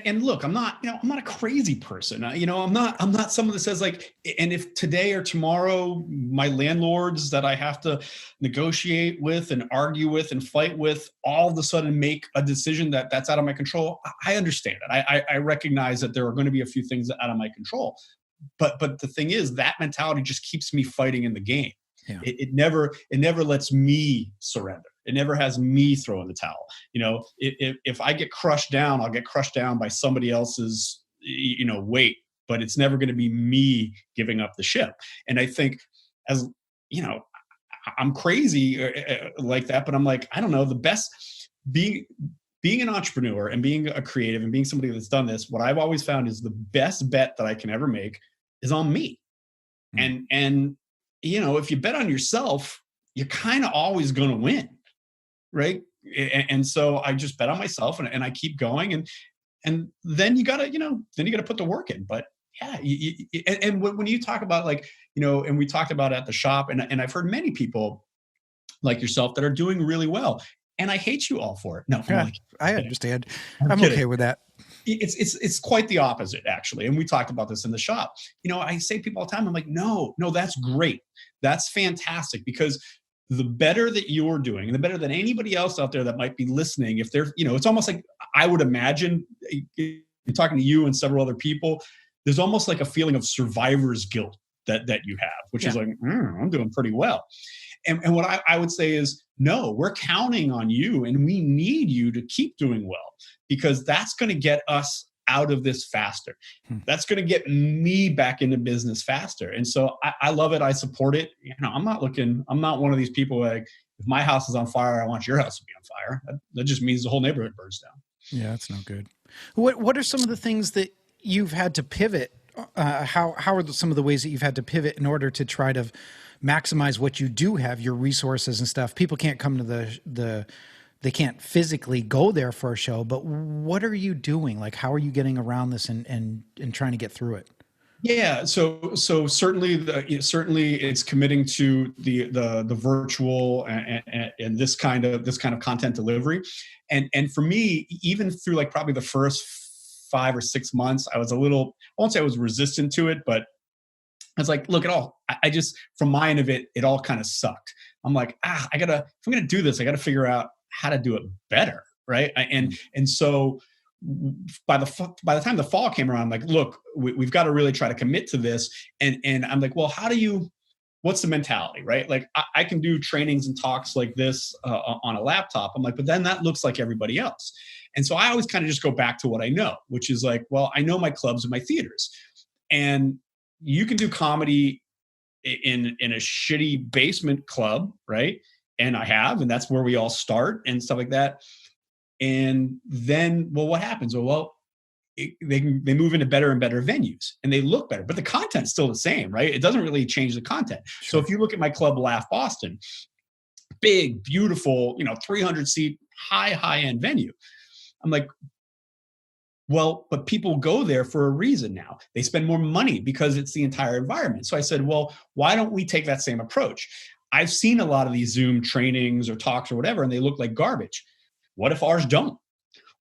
And look, I'm not a crazy person. I'm not someone that says and if today or tomorrow my landlords that I have to negotiate with and argue with and fight with all of a sudden make a decision that's out of my control, I understand it. I recognize that there are going to be a few things out of my control. But the thing is, that mentality just keeps me fighting in the game. Yeah. It never lets me surrender. It never has me throw in the towel. If I get crushed down, I'll get crushed down by somebody else's weight. But it's never going to be me giving up the ship. And I think, as I'm crazy like that, but I'm like, I don't know, the best being being an entrepreneur and being a creative and being somebody that's done this, what I've always found is the best bet that I can ever make is on me. And if you bet on yourself, you're kind of always going to win, right? And so I just bet on myself, and I keep going, and then you gotta put the work in. But yeah, and when you talk about and we talked about at the shop, and I've heard many people like yourself that are doing really well, and I hate you all for it. No, yeah, I understand. I'm kidding. okay with that. It's quite the opposite, actually. And we talked about this in the shop. I say people all the time, I'm like, no, that's great. That's fantastic, because the better that you're doing, and the better than anybody else out there that might be listening, if they're, it's almost like, I would imagine, talking to you and several other people, there's almost like a feeling of survivor's guilt that you have, which is like, I'm doing pretty well. And what I would say is, no, we're counting on you, and we need you to keep doing well, because that's going to get us out of this faster. That's going to get me back into business faster. And so I love it. I support it. I'm not one of these people like, if my house is on fire, I want your house to be on fire. That just means the whole neighborhood burns down. Yeah, that's no good. What are some of the things that you've had to pivot? How are some of the ways that you've had to pivot in order to try to maximize what you do have, your resources and stuff? People can't come to they can't physically go there for a show, but what are you doing? Like, how are you getting around this and trying to get through it? Yeah, so certainly it's committing to the virtual and this kind of content delivery, and for me, even through like probably the first 5 or 6 months, I was I won't say I was resistant to it, but I was like, look, I just, from my end of it, it all kind of sucked. I'm like, if I'm gonna do this, I gotta figure out how to do it better, right? And so by the time the fall came around, I'm like, look, we've got to really try to commit to this. And I'm like, well, what's the mentality, right? Like I can do trainings and talks like this on a laptop. I'm like, but then that looks like everybody else. And so I always kind of just go back to what I know, which is like, well, I know my clubs and my theaters, and you can do comedy in a shitty basement club, right? And and that's where we all start and stuff like that. And then, well, what happens? Well, they move into better and better venues, and they look better, but the content's still the same, right? It doesn't really change the content. Sure. So if you look at my club, Laugh Boston, big, beautiful, 300 seat, high end venue. I'm like, well, but people go there for a reason now. They spend more money because it's the entire environment. So I said, well, why don't we take that same approach? I've seen a lot of these Zoom trainings or talks or whatever, and they look like garbage. What if ours don't?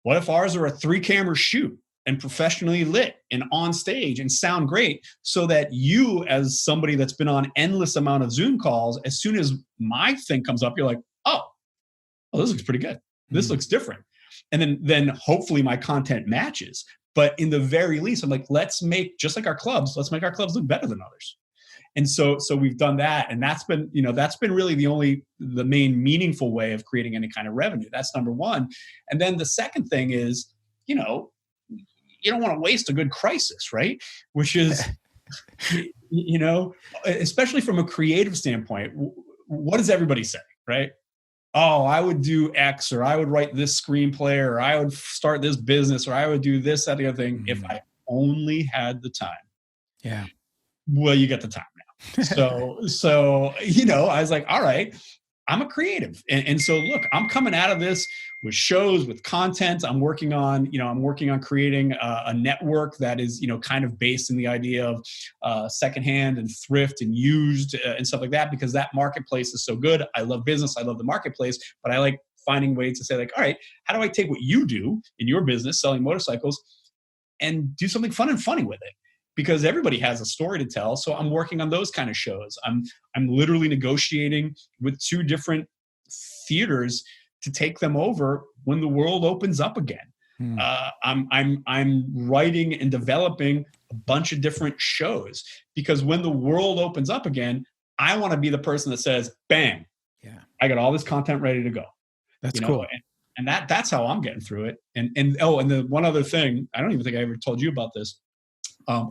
What if ours are a 3-camera shoot and professionally lit and on stage and sound great, so that you, as somebody that's been on endless amount of Zoom calls, as soon as my thing comes up, you're like, oh, this looks pretty good. This looks different. And then hopefully my content matches. But in the very least, I'm like, let's make our clubs look better than others. And so we've done that, and that's been really the main meaningful way of creating any kind of revenue. That's number one. And then the second thing is, you don't want to waste a good crisis, right? Which is, especially from a creative standpoint, what does everybody say, right? Oh, I would do X, or I would write this screenplay, or I would start this business, or I would do this, that, the other thing, if I only had the time. Yeah. Well, you got the time now. So I was like, all right, I'm a creative. And so look, I'm coming out of this with shows, with content. I'm working on creating a network that is, kind of based in the idea of secondhand and thrift and used and stuff like that, because that marketplace is so good. I love business. I love the marketplace, but I like finding ways to say like, all right, how do I take what you do in your business, selling motorcycles, and do something fun and funny with it? Because everybody has a story to tell. So I'm working on those kind of shows. I'm literally negotiating with 2 different theaters to take them over when the world opens up again. I'm writing and developing a bunch of different shows, because when the world opens up again, I want to be the person that says, bang, I got all this content ready to go. That's cool. And that's how I'm getting through it. And the one other thing, I don't even think I ever told you about this.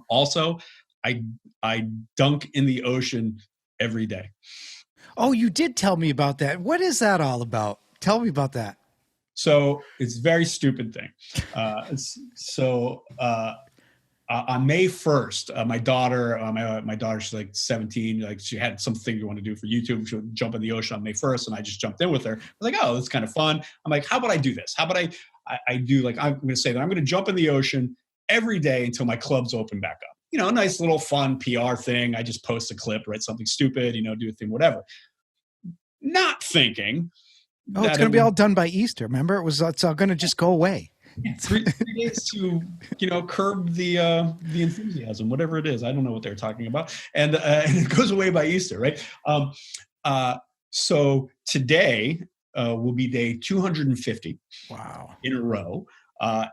Also, I dunk in the ocean every day. Oh, you did tell me about that. What is that all about? Tell me about that. So it's a very stupid thing. On May 1st, my daughter, my daughter, she's like 17, like she had something to want to do for YouTube. She would jump in the ocean on May 1st, and I just jumped in with her. I was like, oh, that's kind of fun. I'm like, how about I do this? How about I do, like, I'm going to say that I'm going to jump in the ocean every day until my clubs open back up. You know, a nice little fun PR thing. I just post a clip, write something stupid, do a thing, whatever. Not thinking. Oh, it's going to be all done by Easter. Remember, it's all going to just go away. Yeah, 3 days to curb the enthusiasm, whatever it is. I don't know what they're talking about, and it goes away by Easter, right? So today will be day 250. Wow! In a row,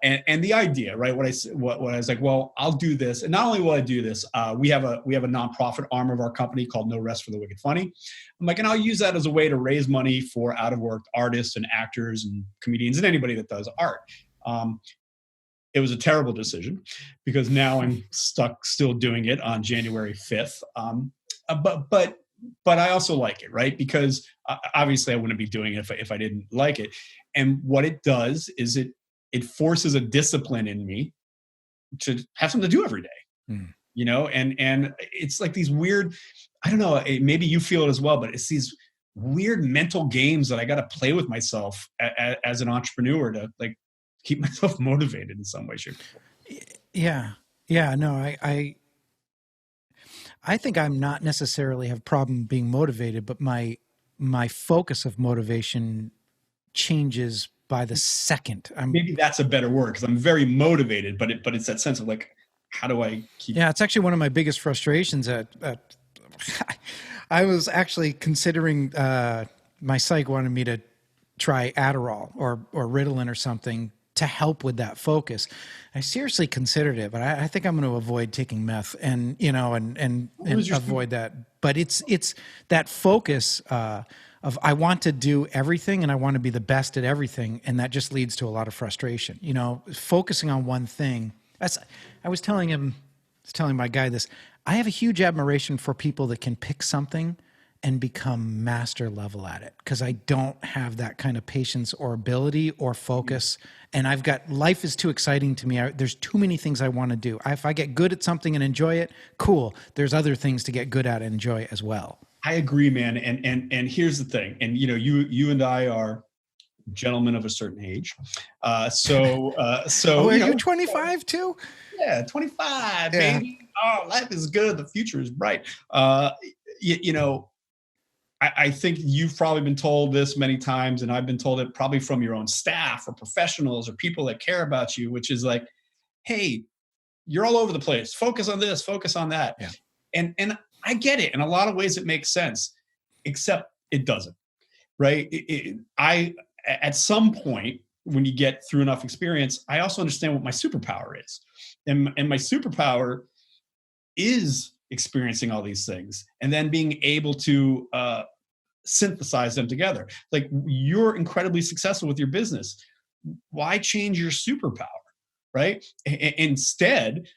and the idea, right? What I was like, well, I'll do this, and not only will I do this, we have a nonprofit arm of our company called No Rest for the Wicked Funny. I'm like, and I'll use that as a way to raise money for out of work artists and actors and comedians and anybody that does art. It was a terrible decision because now I'm stuck still doing it on January 5th. But I also like it, right? Because obviously I wouldn't be doing it if I didn't like it. And what it does is it forces a discipline in me to have something to do every day, and it's like these weird, I don't know, maybe you feel it as well, but it's these weird mental games that I got to play with myself as an entrepreneur to like keep myself motivated in some way, shape, or form. Yeah. No, I think I'm not necessarily have a problem being motivated, but my focus of motivation changes by the second. Maybe that's a better word, because I'm very motivated, but it's that sense of like, how do I keep? Yeah, it's actually one of my biggest frustrations. I was actually considering my psych wanted me to try Adderall or Ritalin or something to help with that focus. I seriously considered it, but I think I'm going to avoid taking meth and avoid that. But it's that focus of I want to do everything and I want to be the best at everything, and that just leads to a lot of frustration. Focusing on one thing. I was telling my guy this. I have a huge admiration for people that can pick something and become master level at it, because I don't have that kind of patience or ability or focus. And life is too exciting to me. There's too many things I want to do. If I get good at something and enjoy it, cool. There's other things to get good at and enjoy as well. I agree, man. And here's the thing. And you and I are gentlemen of a certain age. So are you 25 too? Yeah, 25, baby. Oh, life is good. The future is bright. I think you've probably been told this many times, and I've been told it probably from your own staff or professionals or people that care about you, which is like, hey, you're all over the place. Focus on this, focus on that. Yeah. And I get it. In a lot of ways it makes sense, except it doesn't, right? At some point, when you get through enough experience, I also understand what my superpower is. And my superpower is experiencing all these things and then being able to synthesize them together. Like, you're incredibly successful with your business. Why change your superpower, right? Instead,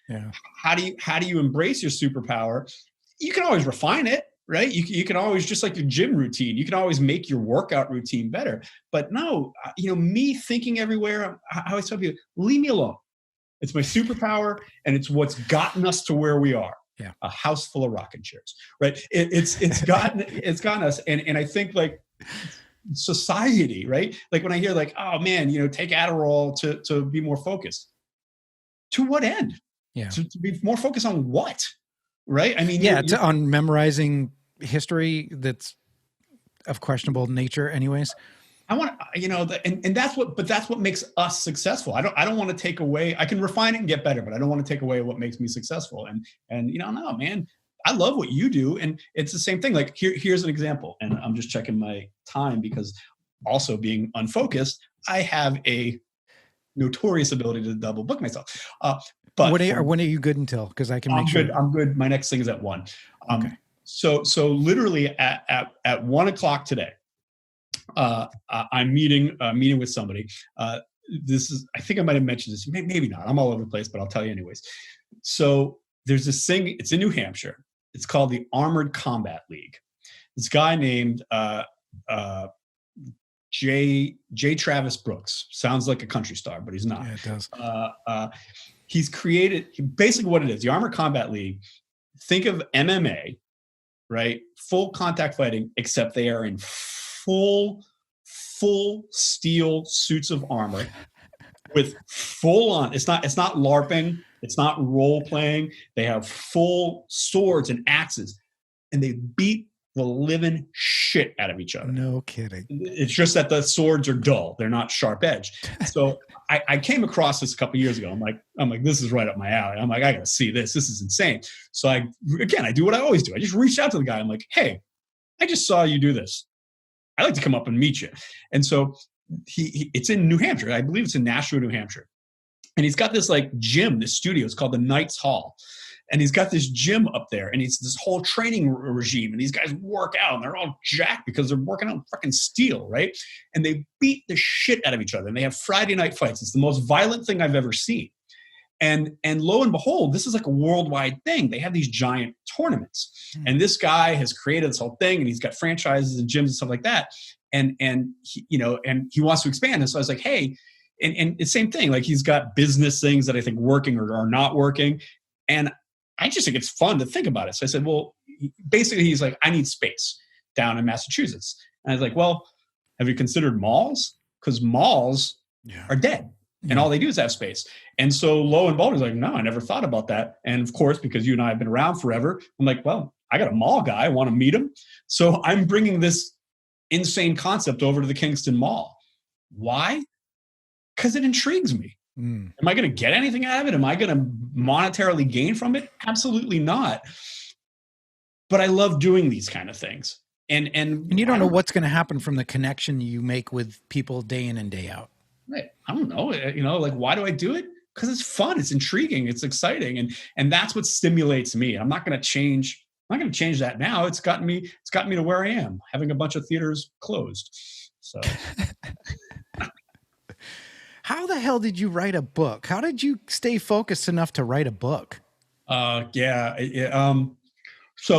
how do you embrace your superpower? You can always refine it, right? You can always, just like your gym routine, you can always make your workout routine better. But no, me thinking everywhere, I always tell people, leave me alone. It's my superpower, and it's what's gotten us to where we are. Yeah. A house full of rocking chairs, right? It's gotten us. And I think, like, society, right? Like, when I hear like, oh man, take Adderall to be more focused. To what end? Yeah. To be more focused on what? Right? I mean, it's on memorizing history that's of questionable nature anyways. I want and that's what makes us successful. I don't want to take away. I can refine it and get better, but I don't want to take away what makes me successful. And no, man, I love what you do. And it's the same thing. Like, here's an example, and I'm just checking my time, because also being unfocused, I have a notorious ability to double book myself. But when are you good until? Because I can make sure. I'm good. My next thing is at 1. Okay. So literally at 1:00 today, I'm meeting with somebody. This is, I think I might have mentioned this, maybe not. I'm all over the place, but I'll tell you anyways. So there's this thing. It's in New Hampshire. It's called the Armored Combat League. This guy named J. Travis Brooks. Sounds like a country star, but he's not. Yeah, it does. He's created basically what it is. The Armored Combat League. Think of MMA, right? Full contact fighting, except they are in full steel suits of armor with full on. It's not LARPing. It's not role playing. They have full swords and axes, and they beat the living shit out of each other. No kidding. It's just that the swords are dull. They're not sharp edged. So I came across this a couple of years ago. I'm like, this is right up my alley. I'm like, I gotta see this. This is insane. So I do what I always do. I just reached out to the guy. I'm like, hey, I just saw you do this. I'd like to come up and meet you. And so it's in New Hampshire. I believe it's in Nashua, New Hampshire. And he's got this like gym, this studio. It's called the Knights Hall. And he's got this gym up there, and it's this whole training regime. And these guys work out, and they're all jacked because they're working on fucking steel, right? And they beat the shit out of each other. And they have Friday night fights. It's the most violent thing I've ever seen. And lo and behold, this is like a worldwide thing. They have these giant tournaments. And this guy has created this whole thing, and he's got franchises and gyms and stuff like that. And he wants to expand. And so I was like, hey, and the same thing. Like, he's got business things that I think working or are not working. And I just think it's fun to think about it. So I said, well, basically he's like, I need space down in Massachusetts. And I was like, well, have you considered malls? Because malls are dead. And all they do is have space. And so lo and behold, he's like, no, I never thought about that. And of course, because you and I have been around forever, I'm like, well, I got a mall guy. I want to meet him. So I'm bringing this insane concept over to the Kingston Mall. Why? Because it intrigues me. Am I going to get anything out of it? Am I going to monetarily gain from it? Absolutely not. But I love doing these kind of things. And you don't know what's going to happen from the connection you make with people day in and day out. Right. I don't know. Like, why do I do it? Because it's fun. It's intriguing. It's exciting. And that's what stimulates me. I'm not going to change that now. It's gotten me to where I am, having a bunch of theaters closed. So how the hell did you write a book? How did you stay focused enough to write a book? So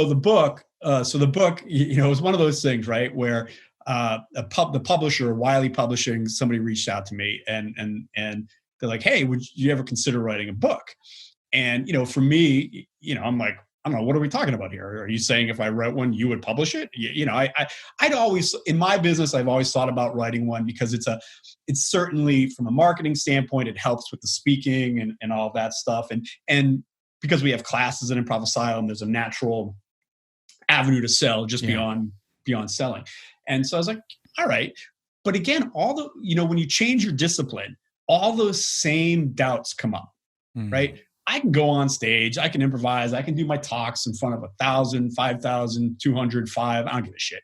the book, it was one of those things, right, where the publisher, Wiley Publishing, somebody reached out to me and they're like, hey, would you ever consider writing a book? And, for me, I'm like, I don't know, what are we talking about here? Are you saying if I wrote one, you would publish it? I'd always, in my business, I've always thought about writing one because it's certainly from a marketing standpoint, it helps with the speaking and all of that stuff. And because we have classes in Improv Asylum, there's a natural avenue to sell just beyond selling. And so I was like, all right. But again, when you change your discipline, all those same doubts come up, right? I can go on stage, I can improvise, I can do my talks in front of 1,000, 5,000, 200, 5, I don't give a shit.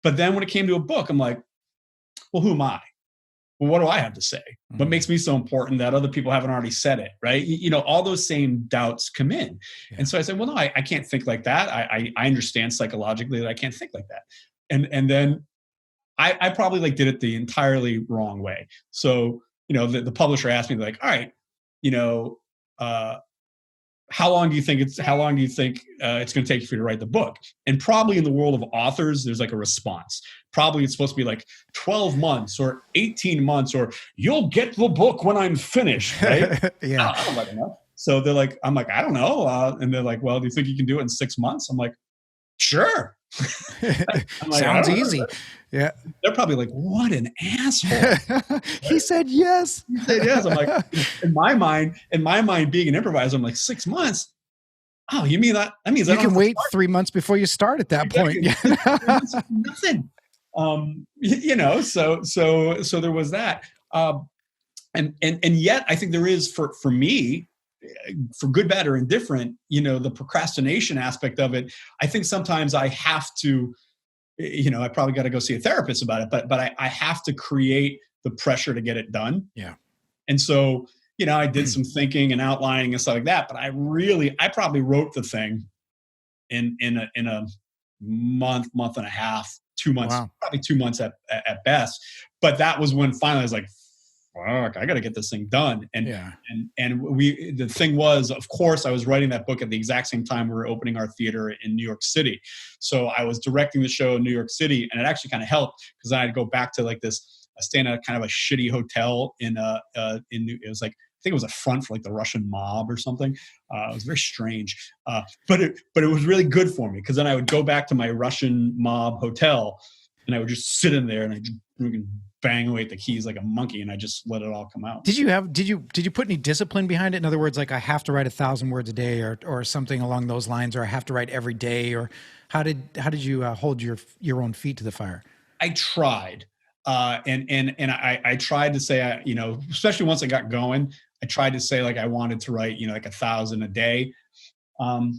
But then when it came to a book, I'm like, well, who am I? Well, what do I have to say? What makes me so important that other people haven't already said it, right? All those same doubts come in. Yeah. And so I said, well, no, I can't think like that. I understand psychologically that I can't think like that. And then I probably did it the entirely wrong way. So, the publisher asked me, like, all right, how long do you think it's going to take for you to write the book? And probably in the world of authors, there's like a response. Probably it's supposed to be like 12 months or 18 months, or you'll get the book when I'm finished, right? Yeah. I don't like enough. So I'm like, I don't know. And they're like, well, do you think you can do it in 6 months? I'm like, sure. I'm like, sounds easy. Yeah. They're probably like, what an asshole. He said yes. He said yes. I'm like, in my mind, being an improviser, I'm like, 6 months. Oh, you mean that? That means you can wait 3 months before you start at that point. Nothing. So there was that. And yet I think there is for me, for good, bad, or indifferent, the procrastination aspect of it. I think sometimes I have to, I probably got to go see a therapist about it, but I have to create the pressure to get it done. Yeah. And so, I did some thinking and outlining and stuff like that, but I probably wrote the thing in a month and a half, 2 months, Probably 2 months at best. But that was when finally I was like, fuck, I got to get this thing done. Yeah. And the thing was, of course, I was writing that book at the exact same time we were opening our theater in New York City. So I was directing the show in New York City, and it actually kind of helped because then I'd go back to like this, staying at kind of a shitty hotel it was like, I think it was a front for like the Russian mob or something. It was very strange, but it was really good for me because then I would go back to my Russian mob hotel, and I would just sit in there and I just bang away at the keys like a monkey, and I just let it all come out. Did you put any discipline behind it? In other words, like I have to write 1,000 words a day, or something along those lines, or I have to write every day, or how did you hold your own feet to the fire? I tried, and I tried to say, especially once I got going, I tried to say like I wanted to write, like 1,000 a day. I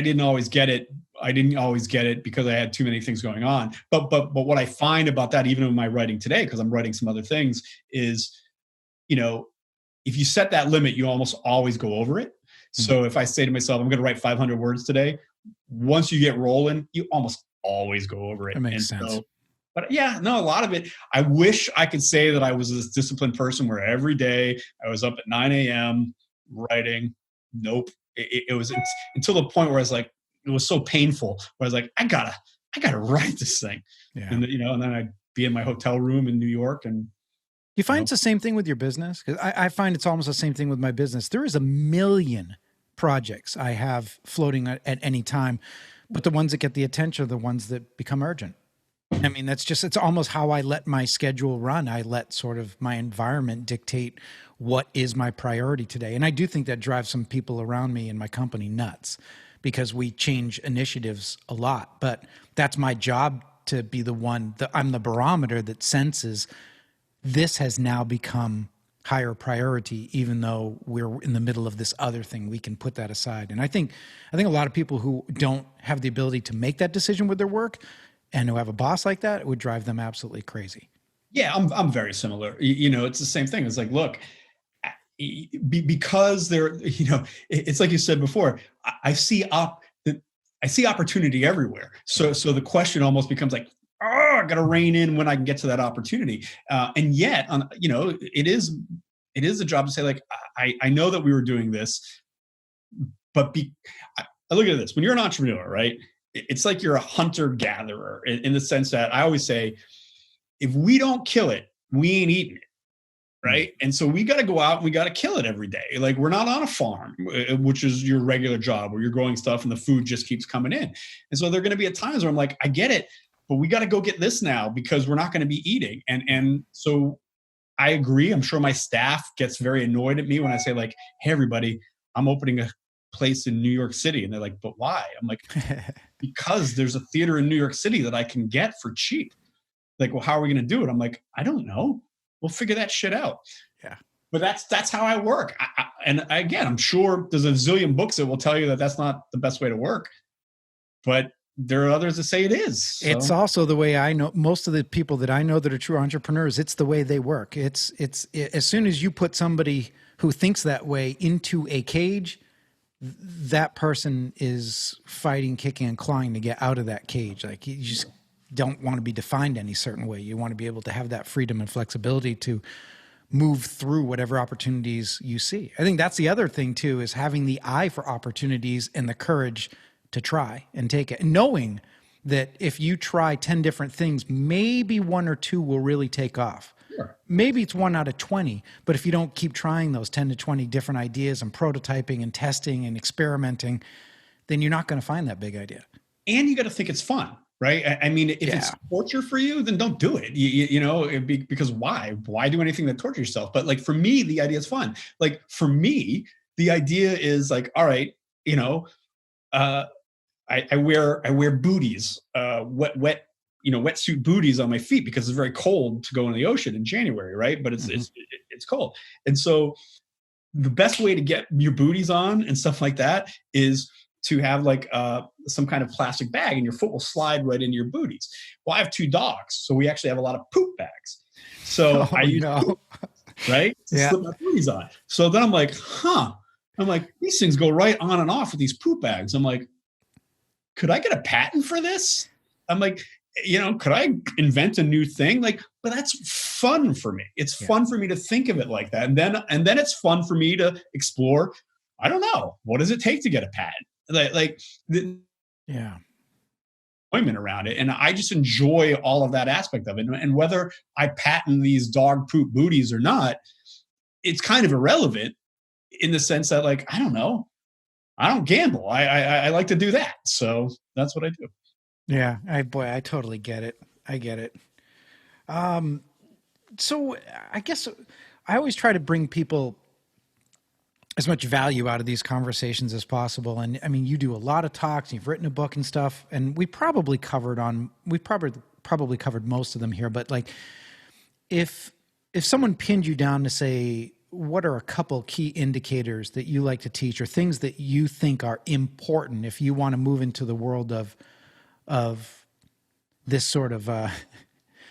didn't always get it. I didn't always get it because I had too many things going on. But what I find about that, even in my writing today, because I'm writing some other things, is, if you set that limit, you almost always go over it. Mm-hmm. So if I say to myself, I'm going to write 500 words today, once you get rolling, you almost always go over it. That makes sense. So, but yeah, no, a lot of it, I wish I could say that I was this disciplined person where every day I was up at 9 a.m. writing. Nope. It was until the point where I was like, it was so painful where I was like, I gotta write this thing. Yeah. And and then I'd be in my hotel room in New York. And you find it's the same thing with your business? Because I find it's almost the same thing with my business. There is a million projects I have floating at any time, but the ones that get the attention are the ones that become urgent. I mean, it's almost how I let my schedule run. I let sort of my environment dictate what is my priority today. And I do think that drives some people around me in my company nuts because we change initiatives a lot. But that's my job to be the one that I'm the barometer that senses this has now become higher priority, even though we're in the middle of this other thing. We can put that aside. And I think a lot of people who don't have the ability to make that decision with their work and who have a boss like that, it would drive them absolutely crazy. Yeah, I'm very similar. It's the same thing. It's like, look, because there, it's like you said before, I see opportunity everywhere. So the question almost becomes like, I got to rein in when I can get to that opportunity. And yet, it is a job to say like, I know that we were doing this, but I look at this, when you're an entrepreneur, right? It's like you're a hunter-gatherer in the sense that I always say, if we don't kill it, we ain't eating it, right? And so we got to go out and we got to kill it every day. Like we're not on a farm, which is your regular job where you're growing stuff and the food just keeps coming in. And so there are going to be at times where I'm like, I get it, but we got to go get this now because we're not going to be eating. And so I agree. I'm sure my staff gets very annoyed at me when I say like, hey, everybody, I'm opening a place in New York City. And they're like, but why? I'm like, because there's a theater in New York City that I can get for cheap. Like, well, how are we going to do it? I'm like, I don't know. We'll figure that shit out. Yeah. But that's how I work. And again, I'm sure there's a zillion books that will tell you that that's not the best way to work. But there are others that say it is. So. It's also the way I know most of the people that I know that are true entrepreneurs. It's the way they work. It's as soon as you put somebody who thinks that way into a cage, that person is fighting, kicking, and clawing to get out of that cage. Like you just don't want to be defined any certain way. You want to be able to have that freedom and flexibility to move through whatever opportunities you see. I think that's the other thing too, is having the eye for opportunities and the courage to try and take it. And knowing that if you try 10 different things, maybe one or two will really take off. Sure. Maybe it's 1 out of 20, but if you don't keep trying those 10 to 20 different ideas and prototyping and testing and experimenting, then you're not going to find that big idea. And you got to think it's fun, right? I mean, if it's torture for you, then don't do it. Because why? Why do anything that tortures yourself? But like for me, the idea is fun. Like for me, the idea is like, all right, I wear booties, wetsuit booties on my feet because it's very cold to go in the ocean in January, right? But it's cold. And so the best way to get your booties on and stuff like that is to have like some kind of plastic bag and your foot will slide right into your booties. Well, I have 2 dogs, so we actually have a lot of poop bags. So I use poop, right? To slip my booties on. So then I'm like, these things go right on and off with these poop bags. I'm like, could I get a patent for this? I'm like, could I invent a new thing? Like, but that's fun for me. It's fun for me to think of it like that. And then it's fun for me to explore, I don't know, what does it take to get a patent? Like the enjoyment around it. And I just enjoy all of that aspect of it. And whether I patent these dog poop booties or not, it's kind of irrelevant in the sense that, like, I don't know, I don't gamble. I like to do that. So that's what I do. Yeah. I totally get it. I get it. So I guess I always try to bring people as much value out of these conversations as possible. And I mean, you do a lot of talks, you've written a book and stuff, and we probably covered most of them here, but like if someone pinned you down to say, what are a couple key indicators that you like to teach or things that you think are important if you want to move into the world of this sort of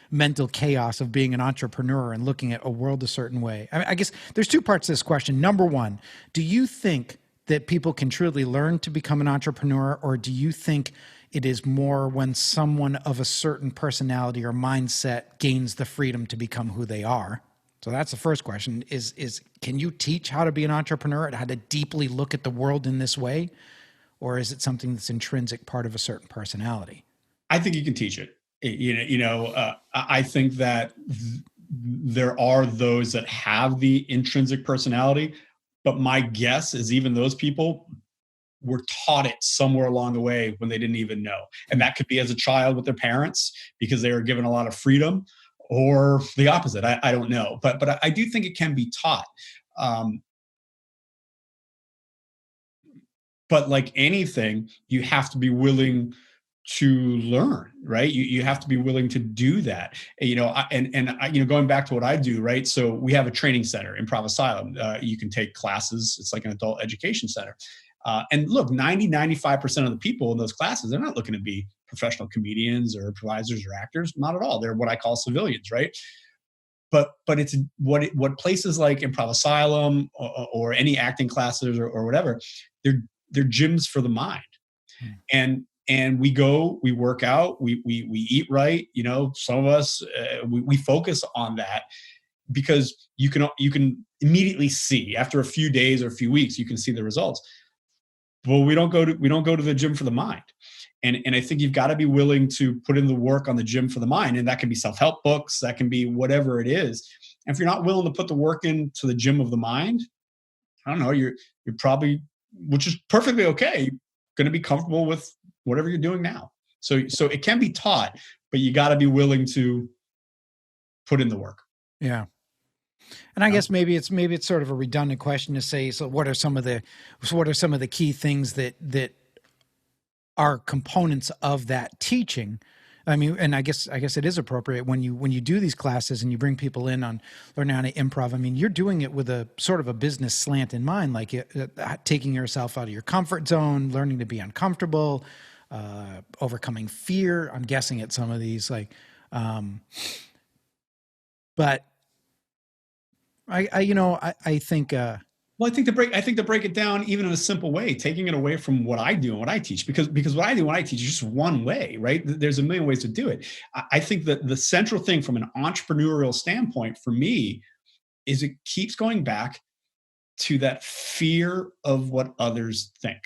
mental chaos of being an entrepreneur and looking at a world a certain way? I guess there's two parts to this question. Number one, do you think that people can truly learn to become an entrepreneur, or do you think it is more when someone of a certain personality or mindset gains the freedom to become who they are? So that's the first question is can you teach how to be an entrepreneur and how to deeply look at the world in this way? Or is it something that's intrinsic part of a certain personality? I think you can teach it. I think that there are those that have the intrinsic personality, but my guess is even those people were taught it somewhere along the way when they didn't even know. And that could be as a child with their parents because they were given a lot of freedom, or the opposite. I don't know. But I do think it can be taught. But like anything, you have to be willing to learn, right? You have to be willing to do that. Going back to what I do, right? So we have a training center, Improv Asylum. You can take classes. It's like an adult education center. And look, 95% of the people in those classes, they're not looking to be professional comedians or improvisers or actors. Not at all. They're what I call civilians, right? But it's what places like Improv Asylum or any acting classes or whatever, they're gyms for the mind. And we go, we work out, we eat right. Some of us, we focus on that because you can immediately see after a few days or a few weeks, you can see the results. Well, we don't go to the gym for the mind. And I think you've got to be willing to put in the work on the gym for the mind. And that can be self-help books, that can be whatever it is. And if you're not willing to put the work into the gym of the mind, I don't know, you're probably, which is perfectly okay, going to be comfortable with whatever you're doing now. So it can be taught, but you got to be willing to put in the work. Yeah. And I guess maybe it's sort of a redundant question to say, so what are some of the key things that are components of that teaching? I mean, and I guess it is appropriate when you do these classes and you bring people in on learning how to improv. I mean, you're doing it with a sort of a business slant in mind, like taking yourself out of your comfort zone, learning to be uncomfortable, overcoming fear. I'm guessing at some of these, but I think. Well, I think to break it down even in a simple way, taking it away from what I do and what I teach, because what I do and what I teach is just one way, right? There's a million ways to do it. I think that the central thing from an entrepreneurial standpoint for me is it keeps going back to that fear of what others think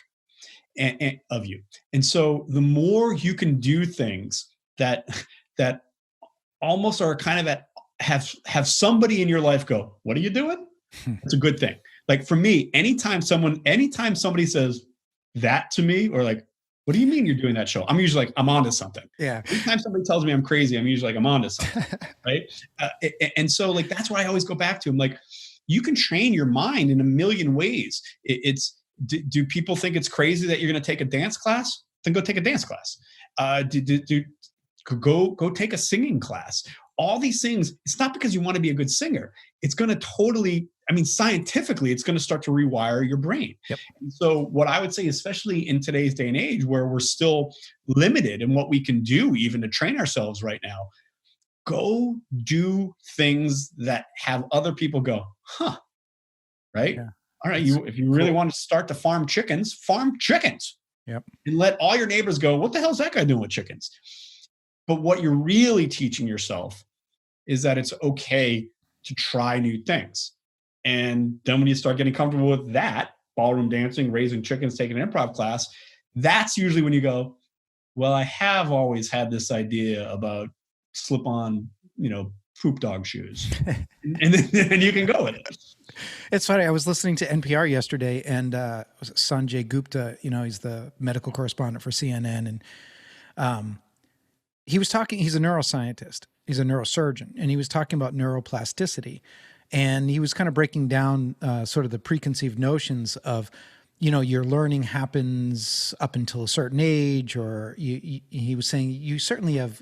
and of you. And so the more you can do things that almost are kind of have somebody in your life go, "What are you doing?" It's a good thing. Like for me, anytime somebody says that to me, or like, "What do you mean you're doing that show?" I'm usually like, "I'm onto something." Yeah. Anytime somebody tells me I'm crazy, I'm usually like, "I'm onto something." Right. And so like, that's what I always go back to. I'm like, you can train your mind in a million ways. Do people think it's crazy that you're going to take a dance class? Then go take a dance class. Go take a singing class. All these things, it's not because you want to be a good singer. It's going to totally, scientifically, it's going to start to rewire your brain. Yep. And so what I would say, especially in today's day and age where we're still limited in what we can do even to train ourselves right now, go do things that have other people go, "Huh," right? Yeah. All right. If you really want to start to farm chickens. Yep. And let all your neighbors go, "What the hell is that guy doing with chickens?" But what you're really teaching yourself is that it's okay to try new things. And then when you start getting comfortable with that, ballroom dancing, raising chickens, taking an improv class, that's usually when you go, well, I have always had this idea about slip on, poop dog shoes. And then you can go with it. It's funny. I was listening to NPR yesterday, and Sanjay Gupta, he's the medical correspondent for CNN, and he was talking. He's a neuroscientist. He's a neurosurgeon, and he was talking about neuroplasticity, and he was kind of breaking down sort of the preconceived notions of, your learning happens up until a certain age, or he was saying you certainly have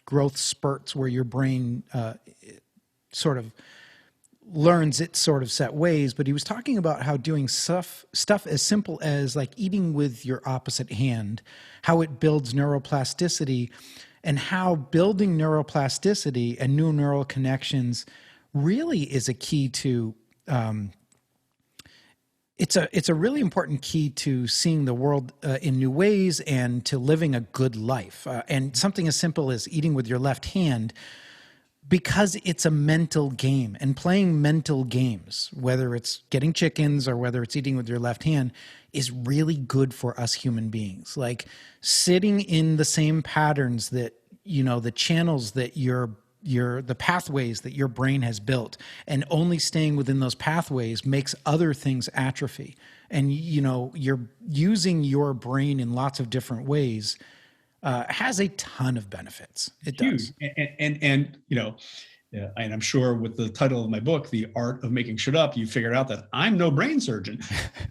growth spurts where your brain sort of learns its sort of set ways, but he was talking about how doing stuff as simple as like eating with your opposite hand, how it builds neuroplasticity, and how building neuroplasticity and new neural connections really is a key to it's a really important key to seeing the world in new ways and to living a good life. And something as simple as eating with your left hand, because it's a mental game, and playing mental games, whether it's getting chickens or whether it's eating with your left hand, is really good for us human beings. Like sitting in the same patterns that, the channels that the pathways that your brain has built, and only staying within those pathways makes other things atrophy. And, you're using your brain in lots of different ways. Has a ton of benefits. It does. And yeah, and I'm sure with the title of my book, The Art of Making Shit Up, you figured out that I'm no brain surgeon,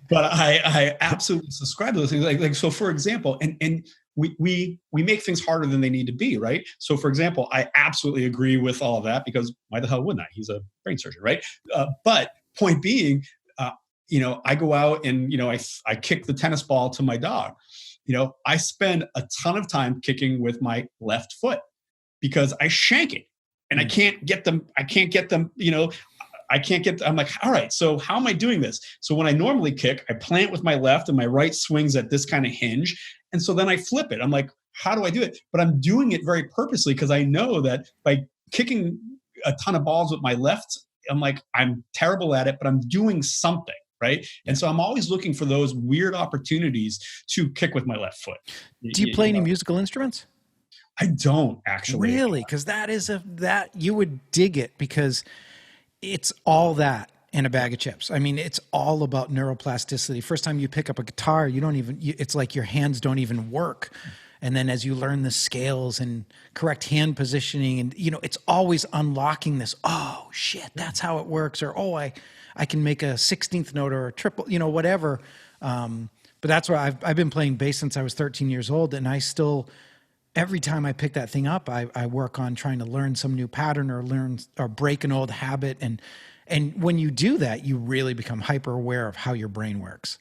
but I absolutely subscribe to those things. Like so, for example, and we make things harder than they need to be, right? So, for example, I absolutely agree with all of that, because why the hell wouldn't I? He's a brain surgeon, right? But point being, I go out and I kick the tennis ball to my dog. I spend a ton of time kicking with my left foot because I shank it and I can't get them. I'm like, all right, so how am I doing this? So when I normally kick, I plant with my left and my right swings at this kind of hinge. And so then I flip it. I'm like, how do I do it? But I'm doing it very purposely because I know that by kicking a ton of balls with my left, I'm like, I'm terrible at it, but I'm doing something. Right. And so I'm always looking for those weird opportunities to kick with my left foot. Do you play any musical instruments? I don't actually. Really? Because that you would dig it, because it's all that and a bag of chips. I mean, it's all about neuroplasticity. First time you pick up a guitar, it's like your hands don't even work. And then as you learn the scales and correct hand positioning, and it's always unlocking this, oh shit, that's how it works. Or, oh, I can make a 16th note or a triple, whatever. But that's why I've been playing bass since I was 13 years old. And I still, every time I pick that thing up, I work on trying to learn some new pattern or break an old habit. And when you do that, you really become hyper aware of how your brain works.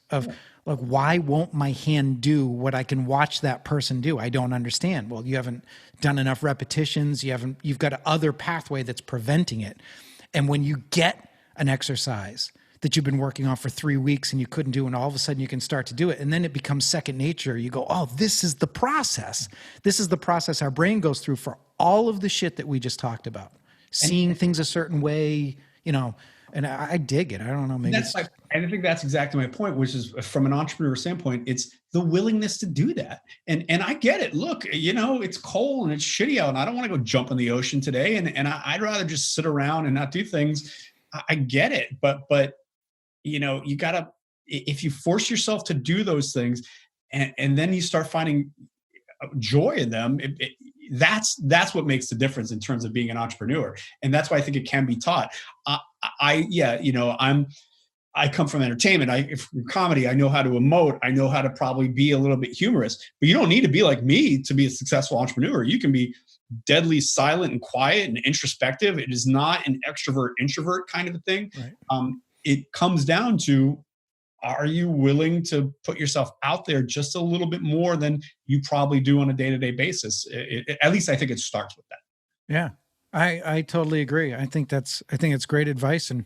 Like, why won't my hand do what I can watch that person do? I don't understand. Well, you haven't done enough repetitions. You've got other pathway that's preventing it. And when you get an exercise that you've been working on for 3 weeks and you couldn't do, and all of a sudden you can start to do it, and then it becomes second nature. You go, oh, this is the process. This is the process our brain goes through for all of the shit that we just talked about. Seeing things a certain way, and I dig it. I don't know. Maybe I think that's exactly my point, which is, from an entrepreneur standpoint, it's the willingness to do that. And I get it. Look, it's cold and it's shitty out, and I don't want to go jump in the ocean today. And I'd rather just sit around and not do things. I get it. But you gotta, if you force yourself to do those things and then you start finding joy in them, that's what makes the difference in terms of being an entrepreneur. And that's why I think it can be taught. I come from entertainment. From comedy, I know how to emote. I know how to probably be a little bit humorous, but you don't need to be like me to be a successful entrepreneur. You can be deadly silent and quiet and introspective. It is not an extrovert introvert kind of a thing. Right. It comes down to, are you willing to put yourself out there just a little bit more than you probably do on a day-to-day basis? At least I think it starts with that. Yeah, I totally agree. I think it's great advice and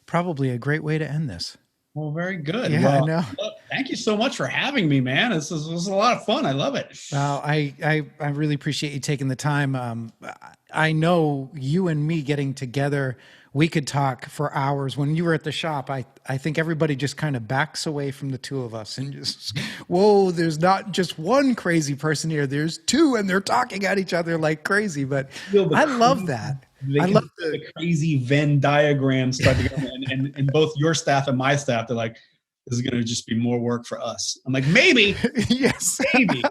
probably a great way to end this. Well, very good. Yeah, I Well, know. look, thank you so much for having me, man. This is a lot of fun. I love it. Well, I really appreciate you taking the time. I know you and me getting together, we could talk for hours. When you were at the shop, I think everybody just kind of backs away from the two of us and just, whoa, there's not just one crazy person here. There's two, and they're talking at each other like crazy. But Feel the I love crazy, that. they I can love feel the the crazy Venn diagram start to go, and both your staff and my staff, they're like, this is going to just be more work for us. I'm like, maybe, yes, maybe,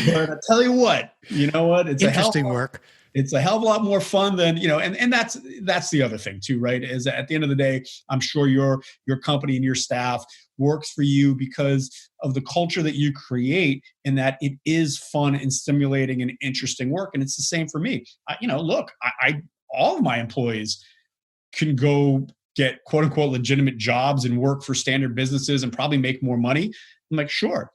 but I tell you what, you know what? interesting work. It's a hell of a lot more fun than, and that's the other thing too, right? Is that at the end of the day, I'm sure your company and your staff works for you because of the culture that you create, and that it is fun and stimulating and interesting work. And it's the same for me. Look, I all of my employees can go get quote unquote legitimate jobs and work for standard businesses and probably make more money. I'm like, sure,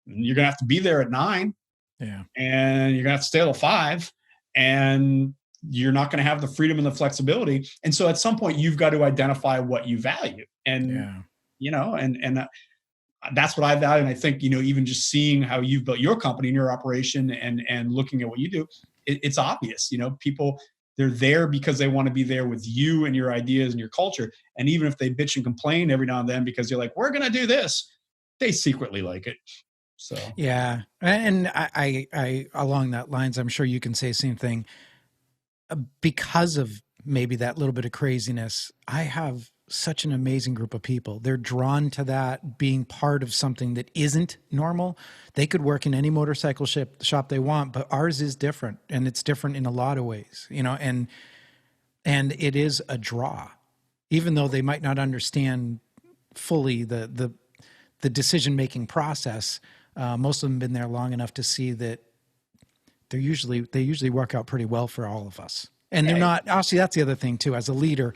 you're gonna have to be there at 9, Yeah. and you're gonna have to stay till 5, and you're not going to have the freedom and the flexibility. And so at some point you've got to identify what you value. And Yeah. That's what I value. And I think, even just seeing how you've built your company and your operation, and looking at what you do, it's obvious. People, they're there because they want to be there with you and your ideas and your culture. And even if they bitch and complain every now and then because you're like, we're going to do this, they secretly like it. So Yeah. And I along that lines, I'm sure you can say the same thing. Because of maybe that little bit of craziness, I have such an amazing group of people. They're drawn to that, being part of something that isn't normal. They could work in any motorcycle shop they want, but ours is different, and it's different in a lot of ways, and it is a draw, even though they might not understand fully the decision-making process. Most of them have been there long enough to see that they usually work out pretty well for all of us. And they're not, obviously that's the other thing too. As a leader,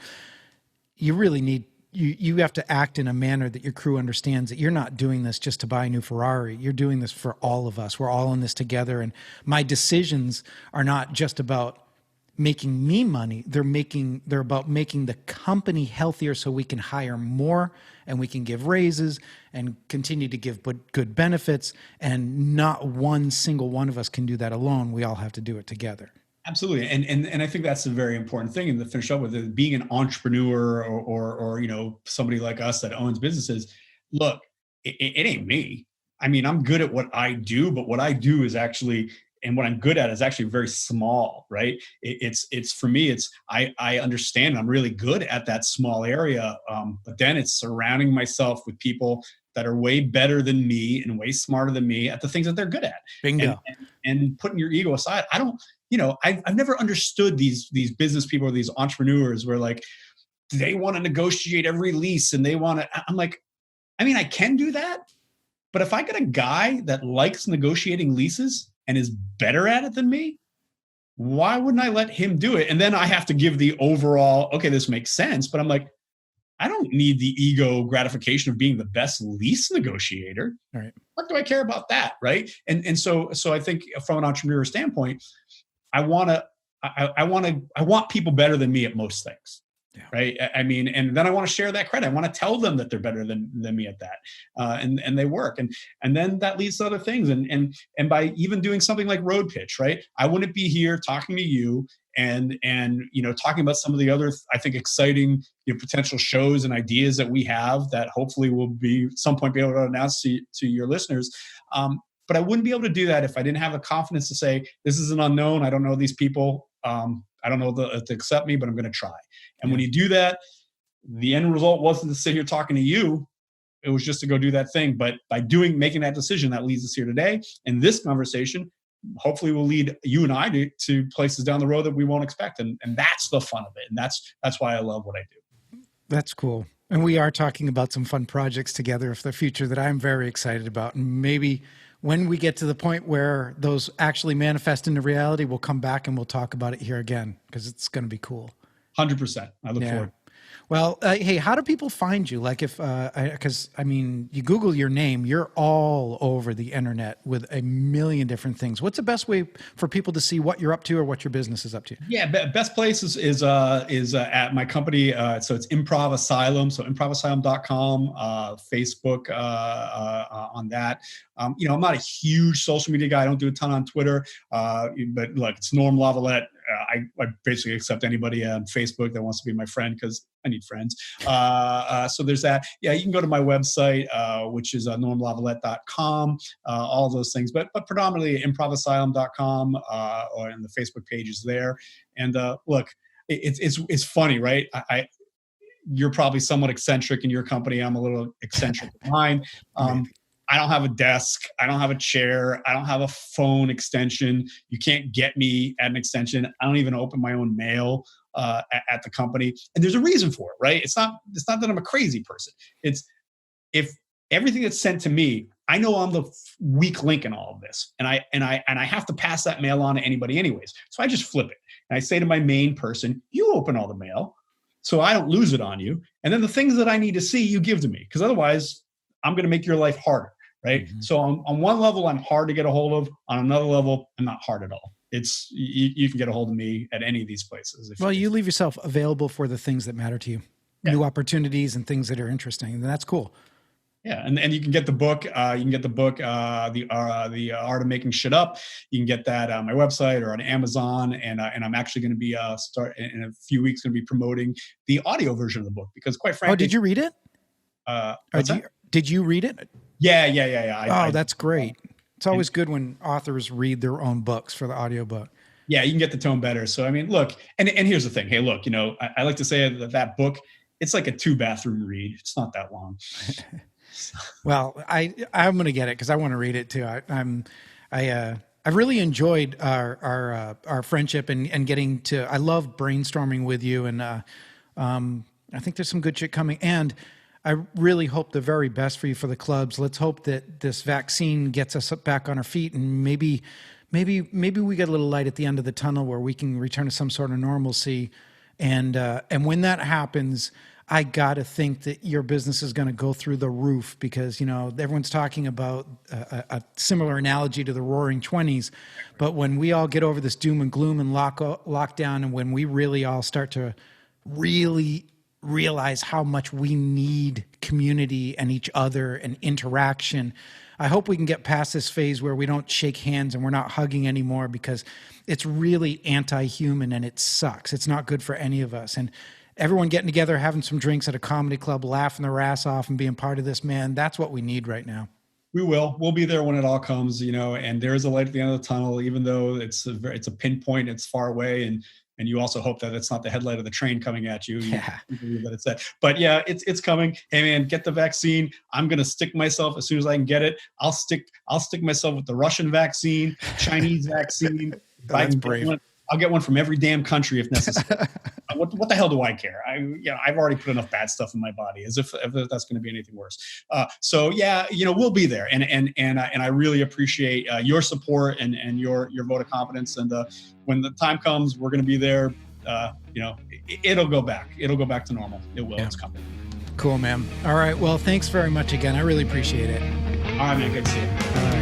you really need, you have to act in a manner that your crew understands that you're not doing this just to buy a new Ferrari. You're doing this for all of us. We're all in this together. And my decisions are not just about making me money. They're about making the company healthier so we can hire more and we can give raises and continue to give good benefits. And not one single one of us can do that alone. We all have to do it together. Absolutely. And I think that's a very important thing. And to finish up with it, being an entrepreneur, or somebody like us that owns businesses, look, it ain't me. I mean, I'm good at what I do, but what I do is actually, and what I'm good at is actually very small, right? It's for me, I understand I'm really good at that small area. But then it's surrounding myself with people that are way better than me and way smarter than me at the things that they're good at. Bingo. And putting your ego aside, I don't, I've never understood these business people or these entrepreneurs where like they want to negotiate every lease and they want to. I'm like, I mean, I can do that, but if I get a guy that likes negotiating leases and is better at it than me, why wouldn't I let him do it? And then I have to give the overall, okay, this makes sense, but I'm like, I don't need the ego gratification of being the best lease negotiator. All right. What do I care about that, right? And so I think from an entrepreneur standpoint, I want people better than me at most things. Yeah. Right. I mean, and then I want to share that credit. I want to tell them that they're better than me at that. And they work. And then that leads to other things. And by even doing something like Road Pitch, right? I wouldn't be here talking to you and talking about some of the other, I think, exciting, potential shows and ideas that we have that hopefully will be some point be able to announce to your listeners. But I wouldn't be able to do that if I didn't have the confidence to say, this is an unknown. I don't know these people. I don't know if they accept me, but I'm going to try. And when you do that, the end result wasn't to sit here talking to you. It was just to go do that thing. But by making that decision, that leads us here today. And this conversation hopefully will lead you and I to places down the road that we won't expect. And that's the fun of it. And that's why I love what I do. That's cool. And we are talking about some fun projects together for the future that I'm very excited about. And maybe when we get to the point where those actually manifest into reality, we'll come back and we'll talk about it here again because it's going to be cool. 100%. I look forward. Well, hey, how do people find you? Like, if because I mean, you Google your name, you're all over the internet with a million different things. What's the best way for people to see what you're up to or what your business is up to? Yeah, best place is at my company. So it's Improv Asylum. So improvasylum.com, Facebook on that. I'm not a huge social media guy. I don't do a ton on Twitter. But look, it's Norm Laviolette. I basically accept anybody on Facebook that wants to be my friend because I need friends. So there's that. Yeah, you can go to my website, which is normlaviolette.com, all those things. But predominantly improvasylum.com or in the Facebook pages there. And look, it's funny, right? You're probably somewhat eccentric in your company. I'm a little eccentric in mine. I don't have a desk. I don't have a chair. I don't have a phone extension. You can't get me at an extension. I don't even open my own mail at the company. And there's a reason for it, right? It's not that I'm a crazy person. It's if everything that's sent to me, I know I'm the weak link in all of this. And I have to pass that mail on to anybody anyways. So I just flip it. And I say to my main person, you open all the mail so I don't lose it on you. And then the things that I need to see, you give to me. Because otherwise, I'm going to make your life harder. Right. Mm-hmm. So on one level, I'm hard to get a hold of. On another level, I'm not hard at all. It's you can get a hold of me at any of these places. Well, you leave yourself available for the things that matter to you, new opportunities and things that are interesting. And that's cool. Yeah, and you can get the book. You can get the book, the Art of Making Shit Up. You can get that on my website or on Amazon. And I'm actually going to be start in a few weeks going to be promoting the audio version of the book because quite frankly. Oh, did you read it? Did you read it? Yeah. That's great. It's always good when authors read their own books for the audiobook. Yeah, you can get the tone better. So, I mean, look, and here's the thing. Hey, look, I like to say that book, it's like a 2-bathroom read. It's not that long. Well, I'm going to get it because I want to read it too. I really enjoyed our friendship and getting to, I love brainstorming with you. And I think there's some good shit coming. And I really hope the very best for you for the clubs. Let's hope that this vaccine gets us back on our feet, and maybe we get a little light at the end of the tunnel where we can return to some sort of normalcy. And when that happens, I gotta think that your business is going to go through the roof because everyone's talking about a similar analogy to the Roaring '20s. But when we all get over this doom and gloom and lockdown, and when we really all start to really realize how much we need community and each other and interaction. I hope we can get past this phase where we don't shake hands and we're not hugging anymore because it's really anti-human and it sucks. It's not good for any of us. And everyone getting together, having some drinks at a comedy club, laughing their ass off and being part of this, man, that's what we need right now. We'll be there when it all comes, and there is a light at the end of the tunnel, even though it's a pinpoint, it's far away. And you also hope that it's not the headlight of the train coming at you. Yeah. You believe that it's that. But yeah, it's coming. Hey man, get the vaccine. I'm gonna stick myself as soon as I can get it. I'll stick myself with the Russian vaccine, Chinese vaccine. That's brave. I'll get one from every damn country if necessary. What the hell do I care? I've already put enough bad stuff in my body, as if that's going to be anything worse. So yeah, we'll be there, and I really appreciate your support and your vote of confidence. And when the time comes, we're going to be there. It'll go back. It'll go back to normal. It will. Yeah. It's coming. Cool, man. All right. Well, thanks very much again. I really appreciate it. All right, man. Good to see you. All right.